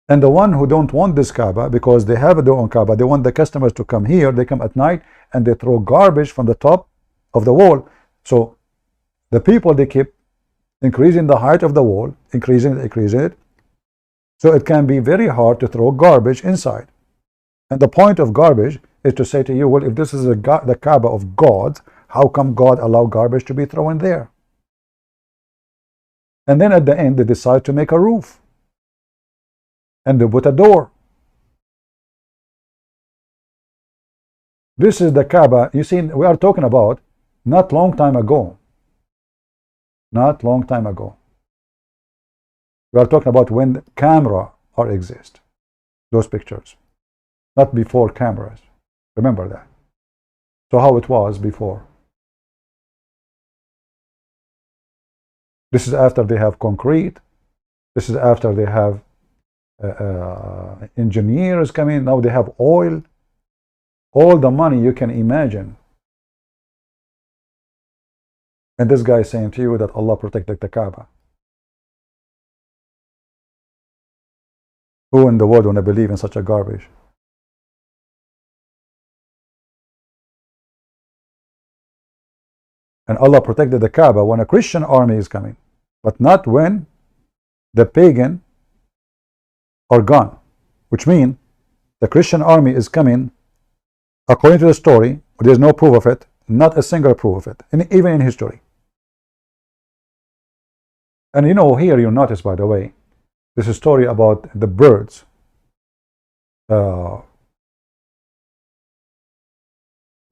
And the one who don't want this Kaaba, because they have their own Kaaba, they want the customers to come here, they come at night and they throw garbage from the top of the wall. So the people, they keep increasing the height of the wall, increasing it. So it can be very hard to throw garbage inside. And the point of garbage is to say to you, well, if this is the Kaaba of God, how come God allow garbage to be thrown there? And then at the end, they decide to make a roof. And they put a door. This is the Kaaba. You see, we are talking about not long time ago. Not long time ago. We are talking about when camera exist. Those pictures. Not before cameras. Remember that. So how it was before. This is after they have concrete. This is after they have engineers coming. Now they have oil. All the money you can imagine. And this guy is saying to you that Allah protected the Kaaba. Who in the world want to believe in such a garbage? And Allah protected the Kaaba when a Christian army is coming, but not when the pagan are gone. Which means the Christian army is coming, according to the story, there is no proof of it, not a single proof of it, even in history. And you know, here you notice, by the way, this is a story about the birds. It's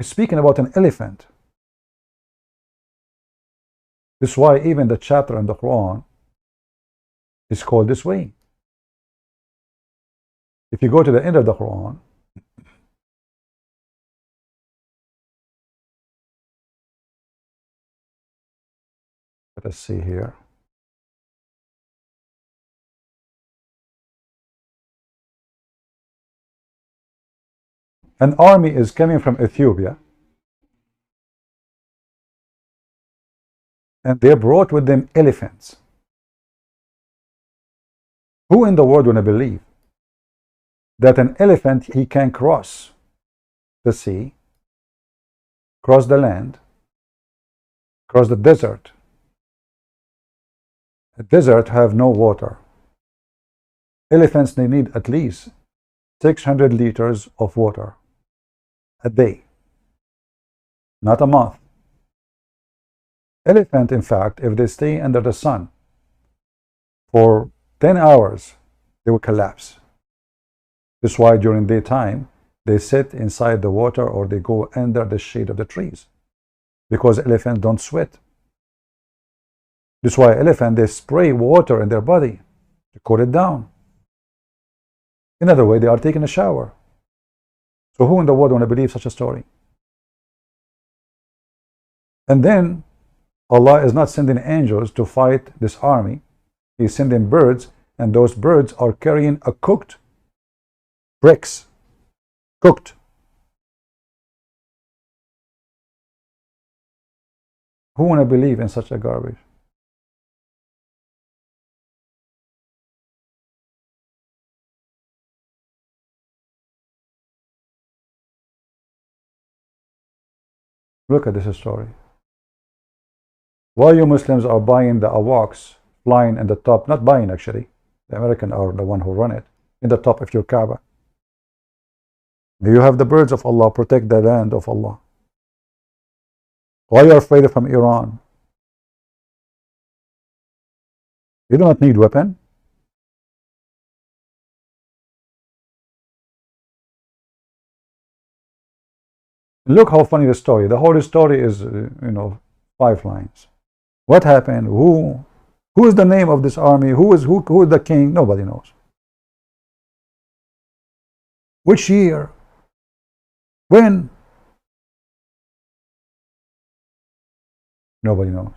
speaking about an elephant. This is why even the chapter in the Quran is called this way. If you go to the end of the Quran, let us see here. An army is coming from Ethiopia, and they brought with them elephants. Who in the world would believe that an elephant, he can cross the sea, cross the land, cross the desert? A desert have no water. Elephants, they need at least 600 liters of water a day, not a month. Elephant, in fact, if they stay under the sun for 10 hours, they will collapse. This is why during daytime, they sit inside the water or they go under the shade of the trees, because elephants don't sweat. This is why elephants, they spray water in their body to cool it down. In other words, they are taking a shower. So who in the world want to believe such a story? And then Allah is not sending angels to fight this army. He's sending birds, and those birds are carrying a cooked bricks. Cooked. Who wanna believe in such a garbage? Look at this story. Why you Muslims are buying the AWACS flying in the top, not buying actually, the Americans are the one who run it, in the top of your Kaaba. You have the birds of Allah, protect the land of Allah. Why are you afraid from Iran? You do not need weapon. Look how funny the story. The whole story is, 5 lines. What happened? Who is the name of this army? Who is the king? Nobody knows. Which year? When? Nobody knows.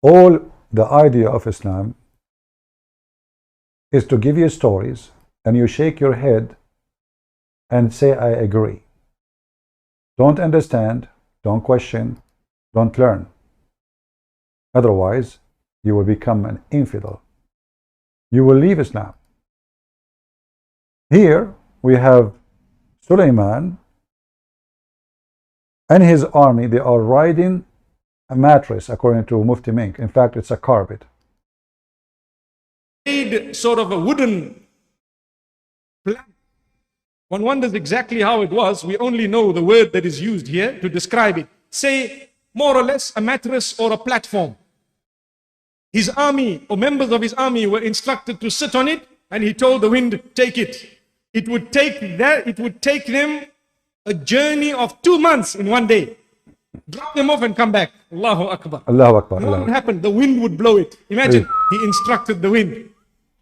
All the idea of Islam is to give you stories, and you shake your head and say, I agree. Don't understand, don't question, don't learn. Otherwise, you will become an infidel. You will leave Islam. Here we have Sulaiman and his army. They are riding a mattress, according to Mufti Mink. In fact, it's a carpet. Made sort of a wooden plank. One wonders exactly how it was. We only know the word that is used here to describe it. Say, more or less, a mattress or a platform. His army, or members of his army, were instructed to sit on it, and he told the wind, take it. It would take them a journey of 2 months in one day. Drop them off and come back. Allahu Akbar. Allahu Akbar. What would happen? The wind would blow it. Imagine, he instructed the wind.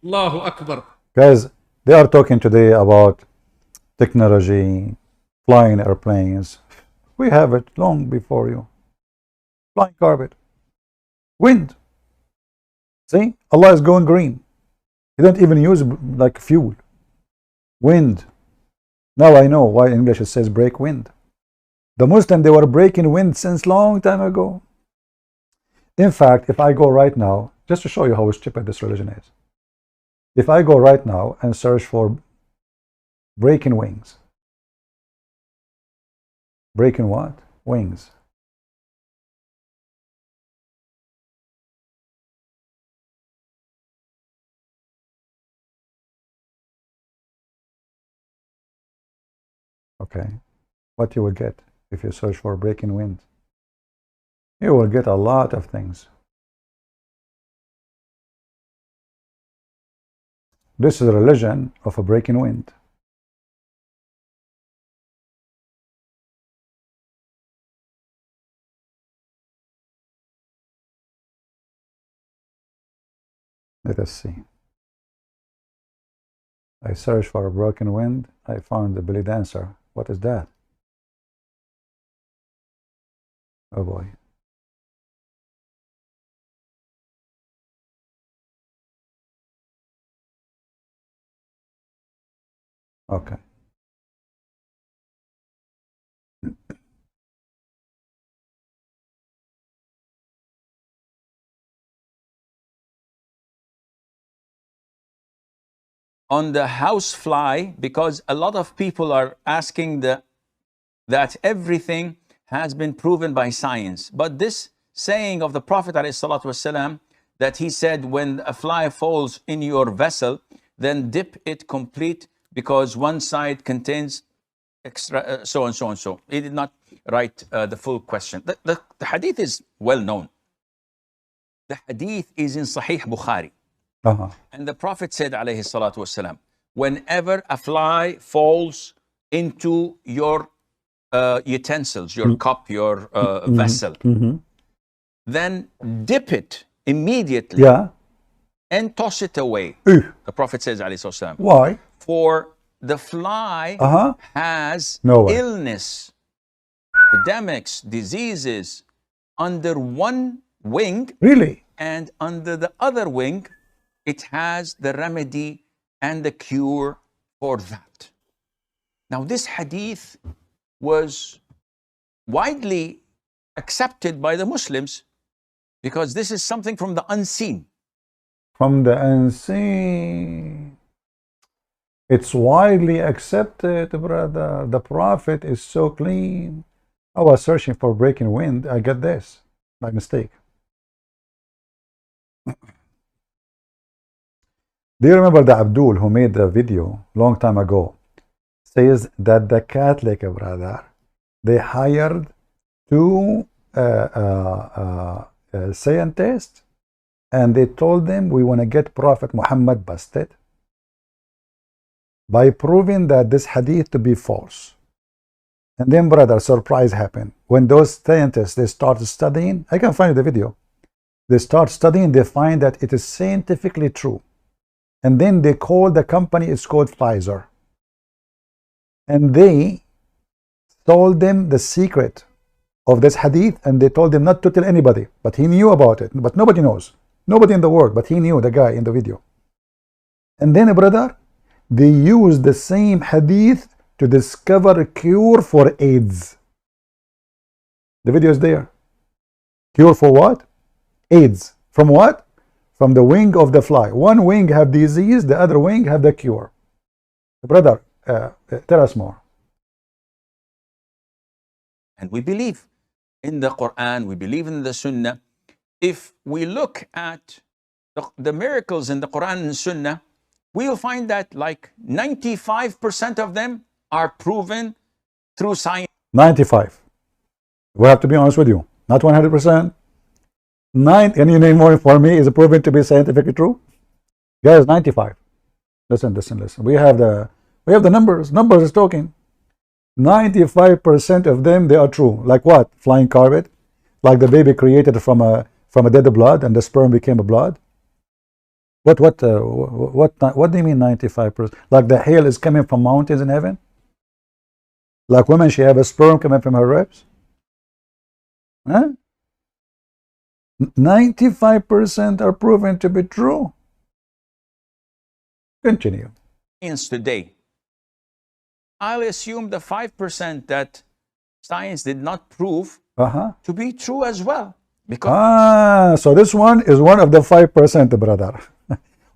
Allahu Akbar. Guys, they are talking today about technology, flying airplanes. We have it long before you. Flying carpet. Wind. See? Allah is going green. He don't even use like fuel. Wind. Now I know why in English it says break wind. The Muslims, they were breaking wind since long time ago. In fact, if I go right now, just to show you how stupid this religion is. If I go right now and search for breaking wings. Breaking what? Wings. Okay. What you will get if you search for breaking wind? You will get a lot of things. This is a religion of a breaking wind. Let us see. I searched for a broken wind. I found the belly dancer. What is that? Oh boy. Okay. On the housefly, because a lot of people are asking that everything has been proven by science. But this saying of the Prophet ﷺ, that he said, when a fly falls in your vessel, then dip it complete, because one side contains extra, so and so and so. He did not write the full question. The hadith is well known. The hadith is in Sahih Bukhari. And the Prophet said, alayhi salatu wasalam, whenever a fly falls into your utensils, your cup, your vessel, then dip it immediately and toss it away. The Prophet says, alayhi salatu wasalam, why? For the fly has No way. illness, epidemics, diseases under one wing. Really? And under the other wing, it has the remedy and the cure for that. Now, this hadith was widely accepted by the Muslims because this is something from the unseen. From the unseen. It's widely accepted, brother. The Prophet is so clean. I was searching for breaking wind. I got this by mistake. Do you remember the Abdul who made the video long time ago? Says that the Catholic, brother, they hired two scientists and they told them, we want to get Prophet Muhammad busted by proving that this hadith to be false. And then, brother, surprise happened. When those scientists, they start studying, I can find you the video. They start studying, they find that it is scientifically true. And then they call the company, it's called Pfizer. And they told them the secret of this hadith, and they told him not to tell anybody. But he knew about it, but nobody knows. Nobody in the world, but he knew, the guy in the video. And then, brother, they used the same hadith to discover a cure for AIDS. The video is there. Cure for what? AIDS. From what? From the wing of the fly. One wing have disease, the other wing have the cure. Brother, tell us more. And we believe in the Quran, we believe in the Sunnah. If we look at the miracles in the Quran and Sunnah, we'll find that like 95% of them are proven through science. 95. We have to be honest with you. Not 100%. Any name more for me is proven to be scientifically true. Guys, 95. Listen. We have the numbers. Numbers is talking. 95% of them, they are true. Like what? Flying carpet. Like the baby created from a dead blood and the sperm became a blood. What do you mean 95%? Like the hail is coming from mountains in heaven? Like women, she have a sperm coming from her ribs? Huh? 95% are proven to be true. Continue. Today, I'll assume the 5% that science did not prove to be true as well. Because so this one is one of the 5%, brother.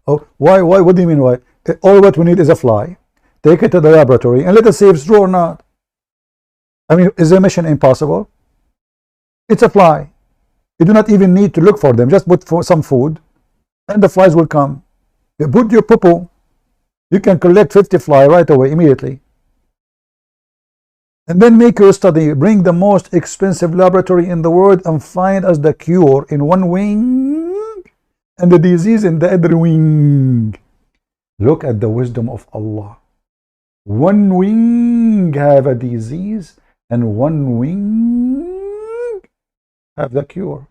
Oh, why? What do you mean why? All what we need is a fly. Take it to the laboratory and let us see if it's true or not. I mean, is the mission impossible? It's a fly. You do not even need to look for them. Just put some food and the flies will come. You put your poo-poo. You can collect 50 fly right away, immediately. And then make your study. Bring the most expensive laboratory in the world and find us the cure in one wing and the disease in the other wing. Look at the wisdom of Allah. One wing have a disease and one wing have the cure.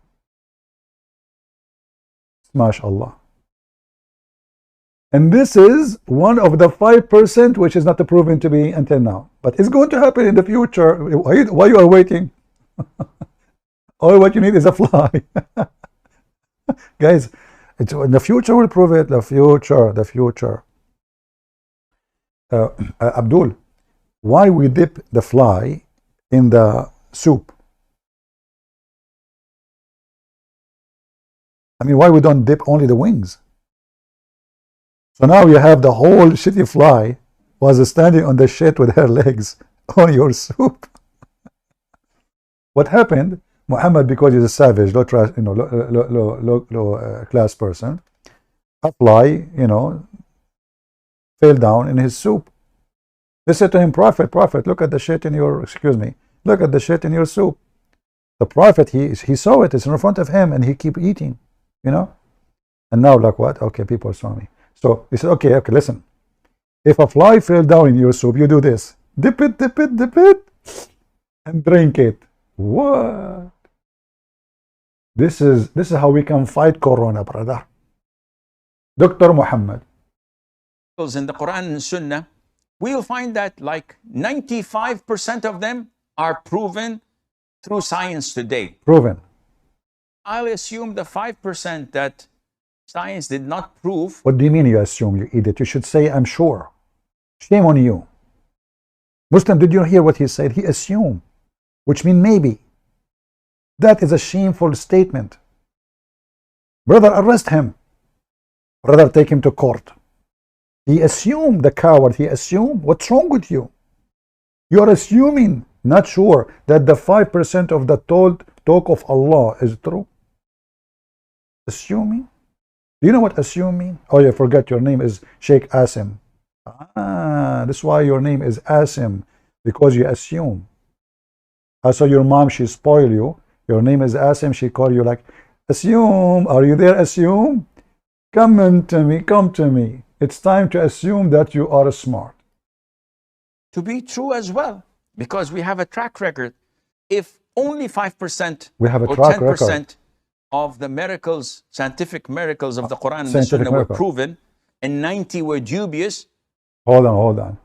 MashaAllah. And this is one of the 5% which is not proven to be until now. But it's going to happen in the future. Why you are waiting? All what you need is a fly. Guys, the future will prove it. The future. Abdul, why we dip the fly in the soup? I mean, why we don't dip only the wings? So now you have the whole shitty fly was standing on the shit with her legs on your soup. What happened? Muhammad, because he's a savage, low class person, a fly, fell down in his soup. They said to him, Prophet, look at the shit in your, look at the shit in your soup. The Prophet, he saw it, it's in front of him, and he keep eating, And now, like what? Okay, people saw me. So he said, okay, listen. If a fly fell down in your soup, you do this. Dip it, and drink it. What? This is how we can fight Corona, brother. Dr. Muhammad. in the Quran and Sunnah we'll find that like 95% of them are proven through science today. Proven. I'll assume the 5% that science did not prove. What do you mean you assume, you idiot? You should say, I'm sure. Shame on you. Muslim, did you hear what he said? He assumed, which means maybe. That is a shameful statement. Brother, arrest him. Brother, take him to court. He assumed, the coward, he assumed. What's wrong with you? You are assuming, not sure, that the 5% of the talk of Allah is true. Assuming? Do you know what assume mean? Oh, you forgot your name is Sheikh Asim. That's why your name is Asim, because you assume. I saw your mom, she spoil you. Your name is Asim, she call you like, assume, are you there, assume? Come to me, come to me. It's time to assume that you are smart. To be true as well, because we have a track record. If only 5% we have a or track 10% record of the miracles, scientific miracles of the Quran and the Scientific Sunnah were miracle. proven, and 90 were dubious. Hold on.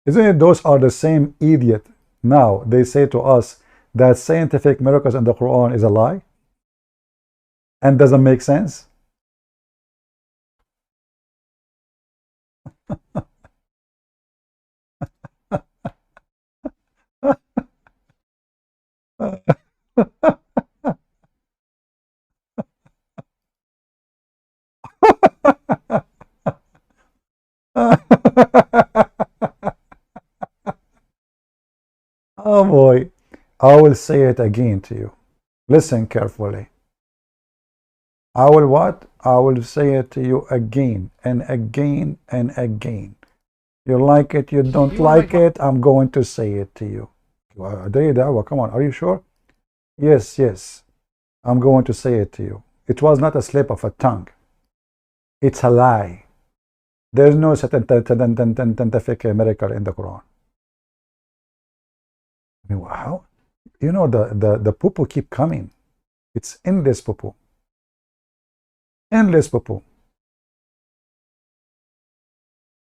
Isn't it those are the same idiot now? They say to us that scientific miracles in the Quran is a lie and doesn't make sense. Oh boy, I will say it again to you. Listen carefully. I will what? I will say it to you again and again and again. You like it, you don't like it, I'm going to say it to you. Come on, are you sure? Yes. I'm going to say it to you. It was not a slip of a tongue. It's a lie. There's no scientific miracle in the Quran. I mean, how? You know, the poo-poo keep coming. It's endless poo-poo. Endless poo-poo.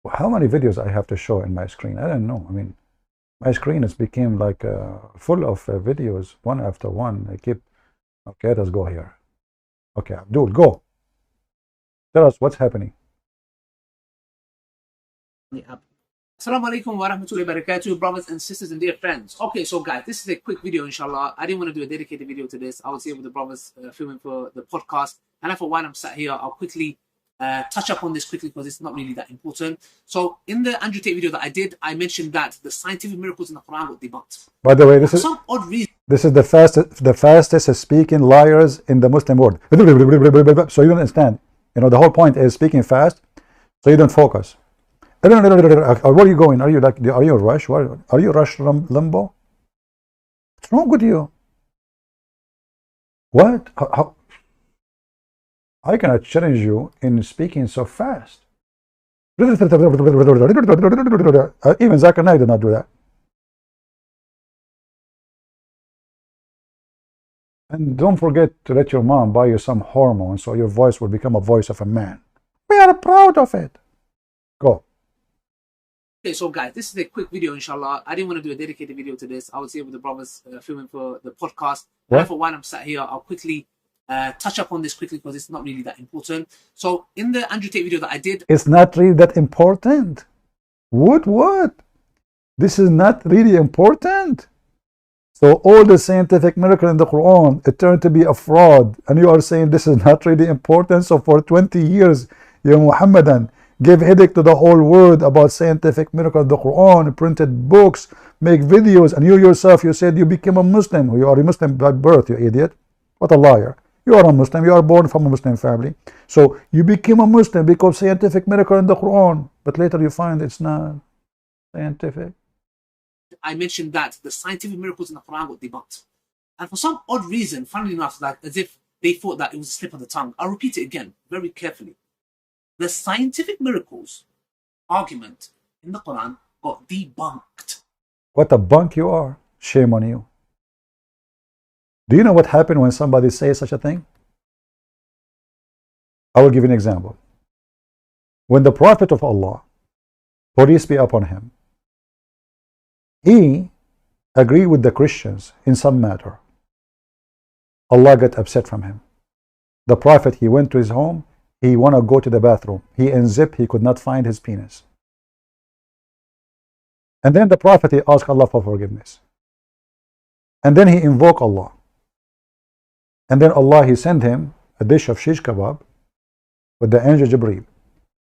How many videos I have to show in my screen? I don't know. I mean, my screen has become like full of videos, one after one. I keep, okay, let's go here. Okay, Abdul, go. Tell us what's happening. Assalamu alaikum wa rahmatullahi wa barakatuh, brothers and sisters and dear friends. Okay, so guys, this is a quick video, inshallah. I didn't want to do a dedicated video to this. I was here with the brothers filming for the podcast. And I thought, while I'm sat here, I'll quickly touch up on this quickly because it's not really that important. So in the Andrew Tate video that I did, I mentioned that the scientific miracles in the Quran were debunked. By the way, this For is some odd reason, this is the fastest speaking liars in the Muslim world. So you don't understand. You know, the whole point is speaking fast, so you don't focus. Where are you going? Are you rush? Are you rush limbo? What's wrong with you? What? How? I cannot challenge you in speaking so fast. Even Zakir Naik did not do that. And don't forget to let your mom buy you some hormones so your voice will become a voice of a man. We are proud of it. Go. okay, so guys, this is a quick video, inshallah. I didn't want to do a dedicated video to this. I was here with the brothers filming for the podcast. And I thought, while I'm sat here, I'll quickly touch up on this quickly because it's not really that important. So in the Andrew Tate video that I did, It's not really that important. What? This is not really important. So all the scientific miracle in the Quran, it turned to be a fraud. And you are saying this is not really important. So for 20 years, you Muhammadan gave headache to the whole world about scientific miracle in the Quran, printed books, make videos, and you yourself, you said you became a Muslim. You are a Muslim by birth, you idiot. What a liar. You are a Muslim. You are born from a Muslim family. So you became a Muslim because scientific miracle in the Quran. But later you find it's not scientific. I mentioned that the scientific miracles in the Quran were debunked. And for some odd reason, funnily enough, like as if they thought that it was a slip of the tongue. I'll repeat it again very carefully. The scientific miracles argument in the Quran got debunked. What a bunk you are. Shame on you. Do you know what happened when somebody says such a thing? I will give you an example. When the Prophet of Allah peace be upon him, he agreed with the Christians in some matter. Allah got upset from him. The Prophet, he went to his home, he want to go to the bathroom. He unzipped, he could not find his penis. And then the Prophet, he asked Allah for forgiveness. And then he invoked Allah. And then Allah, he sent him a dish of shish kebab with the angel Jibreel.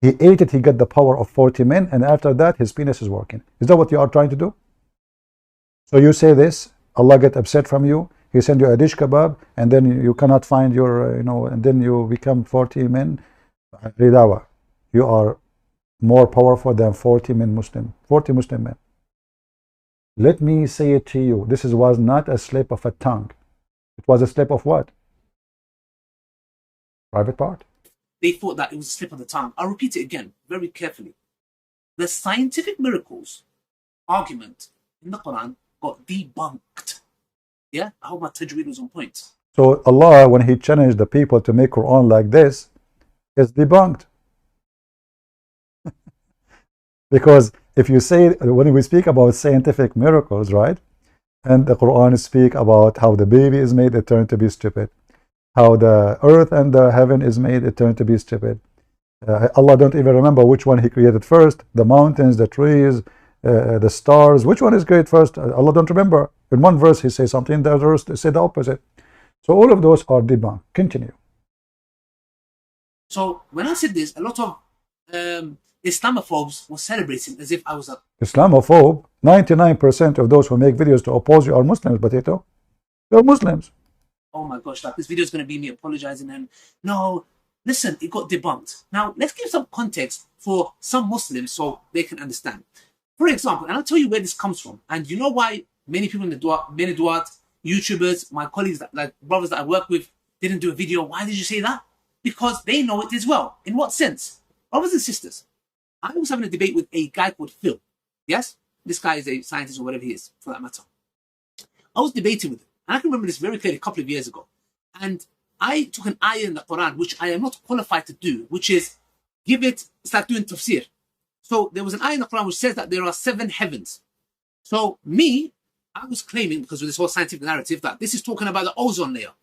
He ate it, he got the power of 40 men, and after that, his penis is working. Is that what you are trying to do? So you say this, Allah get upset from you, he send you a dish kebab, and then you cannot find your, and then you become 40 men. Ridawa, you are more powerful than 40 Muslim men. Let me say it to you, this was not a slip of a tongue. It was a slip of what? Private part. They thought that it was a slip of the tongue. I'll repeat it again, very carefully. The scientific miracles argument in the Quran got debunked. Yeah? I hope my tajweed was on point. So Allah, when he challenged the people to make Quran like this, is debunked. Because if you say, when we speak about scientific miracles, right? And the Quran speak about how the baby is made, it turned to be stupid. How the earth and the heaven is made, it turned to be stupid. Allah don't even remember which one he created first. The mountains, the trees, the stars. Which one is created first? Allah don't remember. In one verse he says something, the other verse he say the opposite. So all of those are debunked. Continue. So when I said this, a lot of Islamophobes were celebrating as if I was a Islamophobe. 99% of those who make videos to oppose you are Muslims, Potato. They're Muslims. oh my gosh, like this video is going to be me apologizing. And no, listen, it got debunked. Now, let's give some context for some Muslims so they can understand. For example, and I'll tell you where this comes from. And you know why many people in the Duat, YouTubers, my colleagues, like brothers that I work with, didn't do a video. Why did you say that? Because they know it as well. In what sense? Brothers and sisters, I was having a debate with a guy called Phil. Yes? This guy is a scientist or whatever he is, for that matter. I was debating with him. And I can remember this very clearly a couple of years ago. And I took an ayah in the Quran, which I am not qualified to do, which is it's like doing tafsir. So there was an ayah in the Quran which says that there are 7 heavens. So I was claiming, because of this whole scientific narrative, that this is talking about the ozone layer.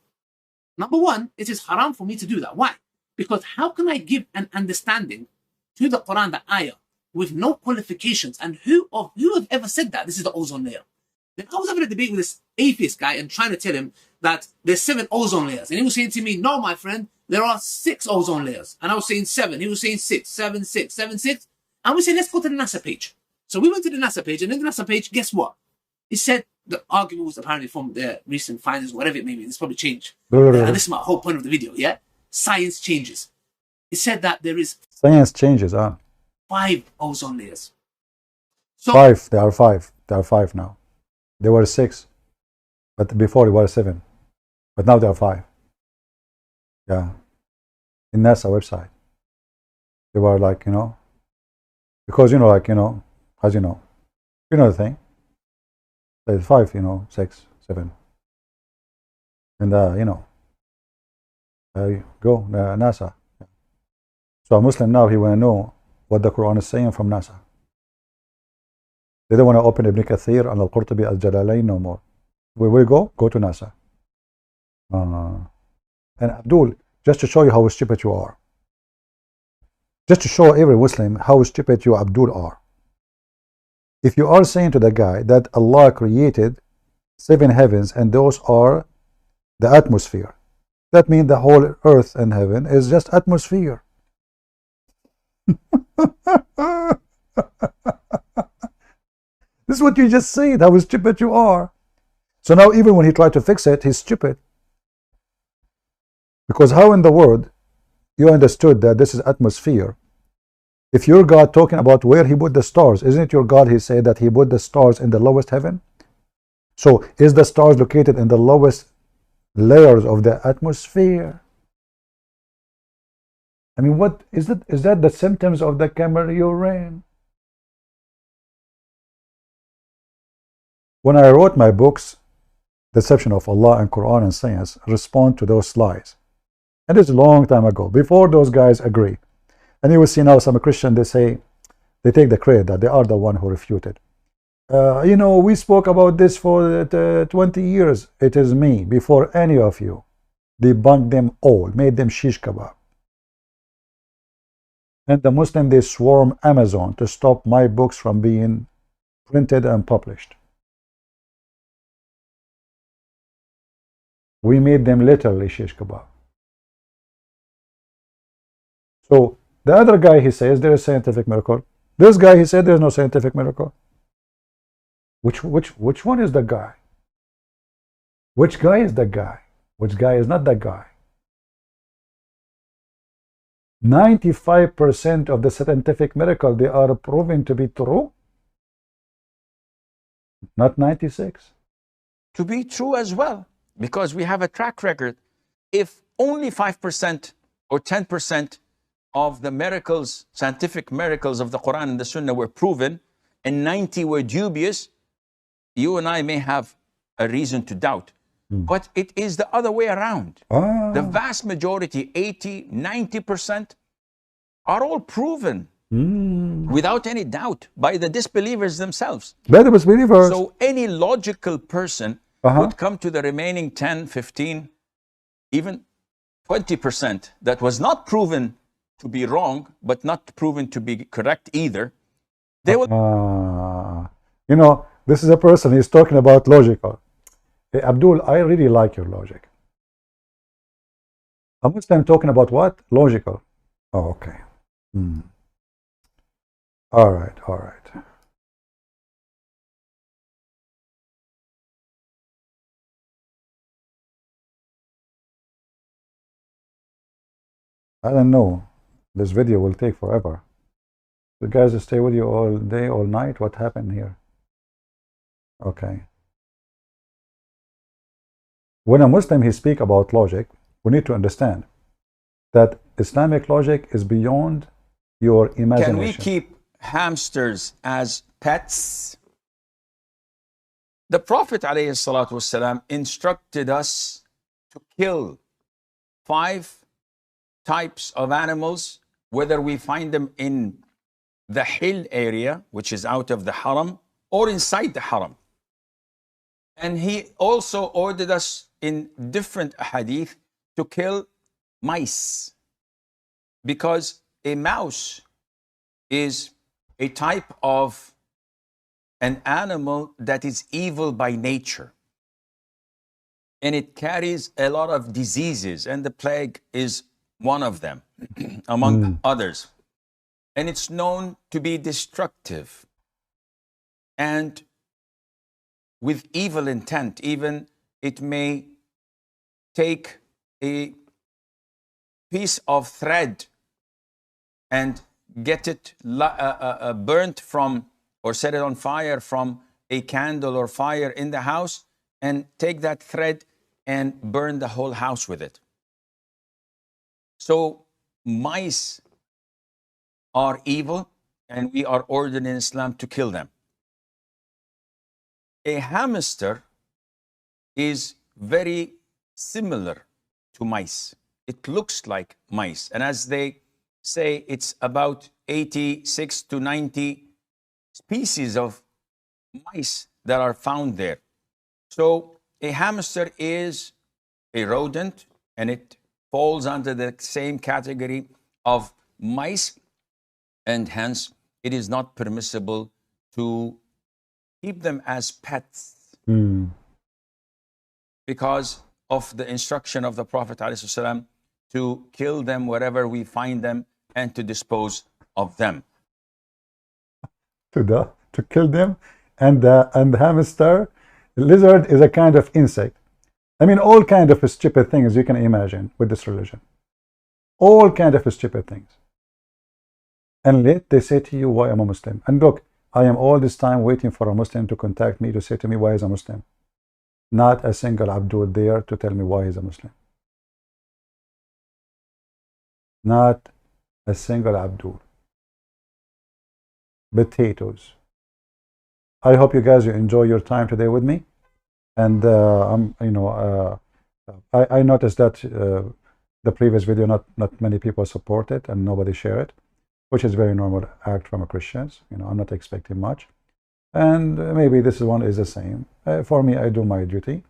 Number one, it is haram for me to do that. Why? Because how can I give an understanding to the Quran, the ayah, with no qualifications? And who have ever said that this is the ozone layer? Then I was having a debate with this atheist guy and trying to tell him that there's 7 ozone layers. And he was saying to me, no, my friend, there are 6 ozone layers. And I was saying 7. He was saying 6, 7, 6, 7, 6. And we said, let's go to the NASA page. So we went to the NASA page, and in the NASA page, guess what? It said the argument was apparently from their recent findings, whatever it may be. It's probably changed. And this is my whole point of the video, yeah? Science changes. It said that there is... Science changes, 5 ozone layers. So 5. There are 5. There are 5 now. There were 6. But before there were 7. But now there are 5. Yeah. In NASA website. They were like, because, as you know the thing. There's 5, 6, 7. And, go, NASA. So a Muslim now, he want to know what the Quran is saying from NASA. They don't want to open Ibn Kathir and Al-Qurtubi Al-Jalalain no more. Where will you go to NASA. And Abdul, just to show you how stupid you are. Just to show every Muslim how stupid you, Abdul, are. If you are saying to the guy that Allah created 7 heavens and those are the atmosphere, that means the whole earth and heaven is just atmosphere. This is what you just said, how stupid you are. So now even when he tried to fix it, he's stupid. Because how in the world you understood that this is atmosphere? If your God talking about where he put the stars, isn't it your God, he said that he put the stars in the lowest heaven? So is the stars located in the lowest layers of the atmosphere? I mean, what is that? Is that the symptoms of the Cameroon? When I wrote my books, Deception of Allah and Qur'an and Science, respond to those lies. And it's a long time ago, before those guys agree. And you will see now some Christian, they say They take the credit that they are the one who refuted. You know, we spoke about this for 20 years. It is me, before any of you. Debunked them all, made them shish kebab. And the Muslim, they swarm Amazon to stop my books from being printed and published. We made them literally shish kebab. So the other guy, he says there is scientific miracle. This guy, he said there's no scientific miracle. Which one is the guy? Which guy is the guy? Which guy is not the guy? 95% of the scientific miracle, they are proven to be true. Not 96. To be true as well, because we have a track record. If only 5% or 10% of the miracles, scientific miracles of the Quran and the Sunnah were proven, and 90 were dubious, you and I may have a reason to doubt. But it is the other way around. The vast majority, 80, 90%, are all proven without any doubt by the disbelievers themselves. By the disbelievers. So any logical person would come to the remaining 10, 15, even 20% that was not proven to be wrong, but not proven to be correct either. They will. You know, this is a person, he's talking about logical. Hey, Abdul, I really like your logic. A Muslim talking about what? Logical. Oh, okay. All right, all right. I don't know. This video will take forever. The guys that stay with you all day, all night. What happened here? Okay. When a Muslim he speak about logic, we need to understand that Islamic logic is beyond your imagination. Can we keep hamsters as pets? The Prophet ﷺ instructed us to kill 5 types of animals, whether we find them in the Hill area, which is out of the Haram, or inside the Haram. And he also ordered us in different hadith to kill mice, because a mouse is a type of an animal that is evil by nature. And it carries a lot of diseases, and the plague is one of them, among others. And it's known to be destructive and with evil intent. Even it may take a piece of thread and get it burnt from, or set it on fire from a candle or fire in the house, and take that thread and burn the whole house with it. So mice are evil, and we are ordered in Islam to kill them. A hamster is very similar to mice. It looks like mice, and as they say, it's about 86 to 90 species of mice that are found there. So a hamster is a rodent, and it falls under the same category of mice, and hence it is not permissible to keep them as pets because of the instruction of the Prophet ﷺ to kill them wherever we find them and to dispose of them. To kill them, and the hamster, lizard is a kind of insect. I mean, all kind of stupid things you can imagine with this religion. All kind of stupid things. And yet they say to you, why I'm a Muslim? And look, I am all this time waiting for a Muslim to contact me to say to me why he's a Muslim. Not a single Abdul there to tell me why he's a Muslim. Not a single Abdul. Potatoes. I hope you guys enjoy your time today with me. And I noticed that the previous video, not many people support it and nobody share it. which is very normal act from a Christians. You know, I'm not expecting much. And maybe this one is the same. For me, I do my duty.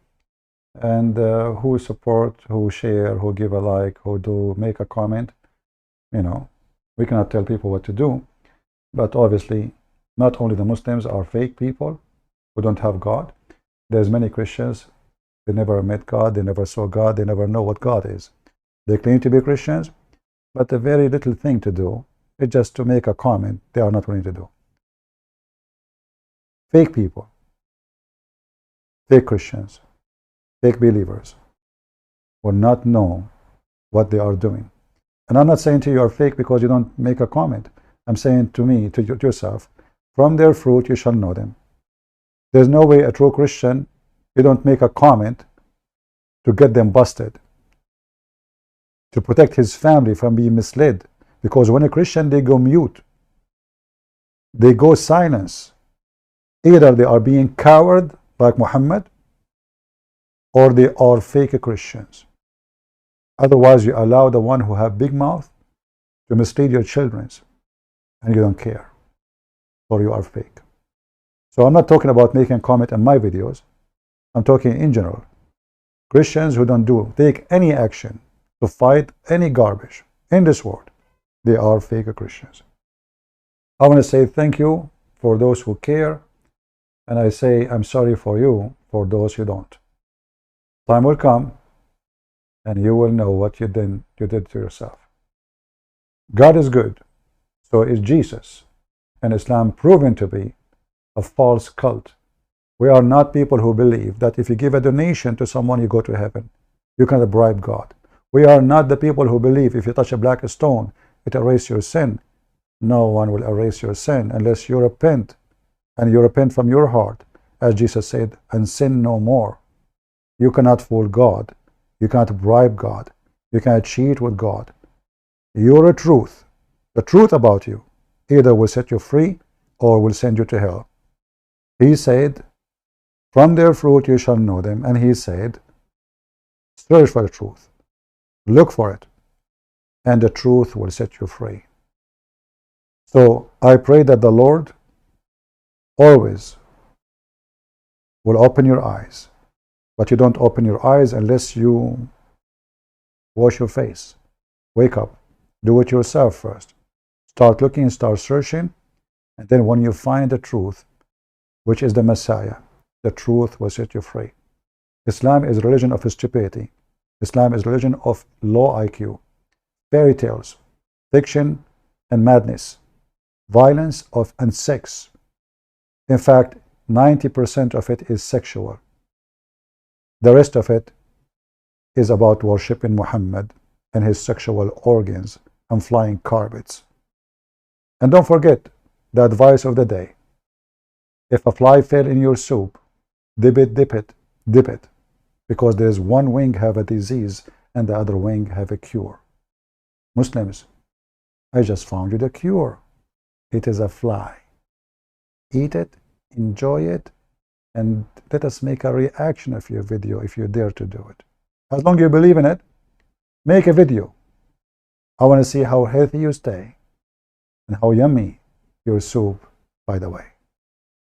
And who support, who share, who give a like, who do make a comment, you know, we cannot tell people what to do. But obviously, not only the Muslims are fake people who don't have God. There's many Christians, they never met God, they never saw God, they never know what God is. They claim to be Christians, but a very little thing to do is just to make a comment they are not willing to do. Fake people, fake Christians, fake believers will not know what they are doing. And I'm not saying to you are fake because you don't make a comment. I'm saying to me, to yourself, from their fruit you shall know them. There's no way a true Christian, you don't make a comment to get them busted, to protect his family from being misled. Because when a Christian, they go mute, they go silence. Either they are being coward like Muhammad, or they are fake Christians. Otherwise, you allow the one who have big mouth to mislead your children, and you don't care, or you are fake. So I'm not talking about making a comment in my videos. I'm talking in general. Christians who don't take any action to fight any garbage in this world, they are fake Christians. I want to say thank you for those who care, and I say I'm sorry for you for those who don't. Time will come, and you will know what you did to yourself. God is good, so is Jesus, and Islam proven to be a false cult. We are not people who believe that if you give a donation to someone, you go to heaven. You cannot bribe God. We are not the people who believe if you touch a black stone, it erases your sin. No one will erase your sin unless you repent, and you repent from your heart, as Jesus said, and sin no more. You cannot fool God. You cannot bribe God. You cannot cheat with God. Your truth, the truth about you, either will set you free or will send you to hell. He said, from their fruit you shall know them. And he said, search for the truth. Look for it. And the truth will set you free. So I pray that the Lord always will open your eyes. But you don't open your eyes unless you wash your face. Wake up. Do it yourself first. Start looking, start searching. And then when you find the truth, which is the Messiah, the truth will set you free. Islam is a religion of stupidity. Islam is a religion of low IQ, fairy tales, fiction and madness, violence and sex. In fact, 90% of it is sexual. The rest of it is about worshiping Muhammad and his sexual organs and flying carpets. And don't forget the advice of the day. If a fly fell in your soup, dip it, dip it, dip it. Because there is one wing have a disease and the other wing have a cure. Muslims, I just found you the cure. It is a fly. Eat it, enjoy it, and let us make a reaction of your video if you dare to do it. As long as you believe in it, make a video. I want to see how healthy you stay and how yummy your soup, by the way.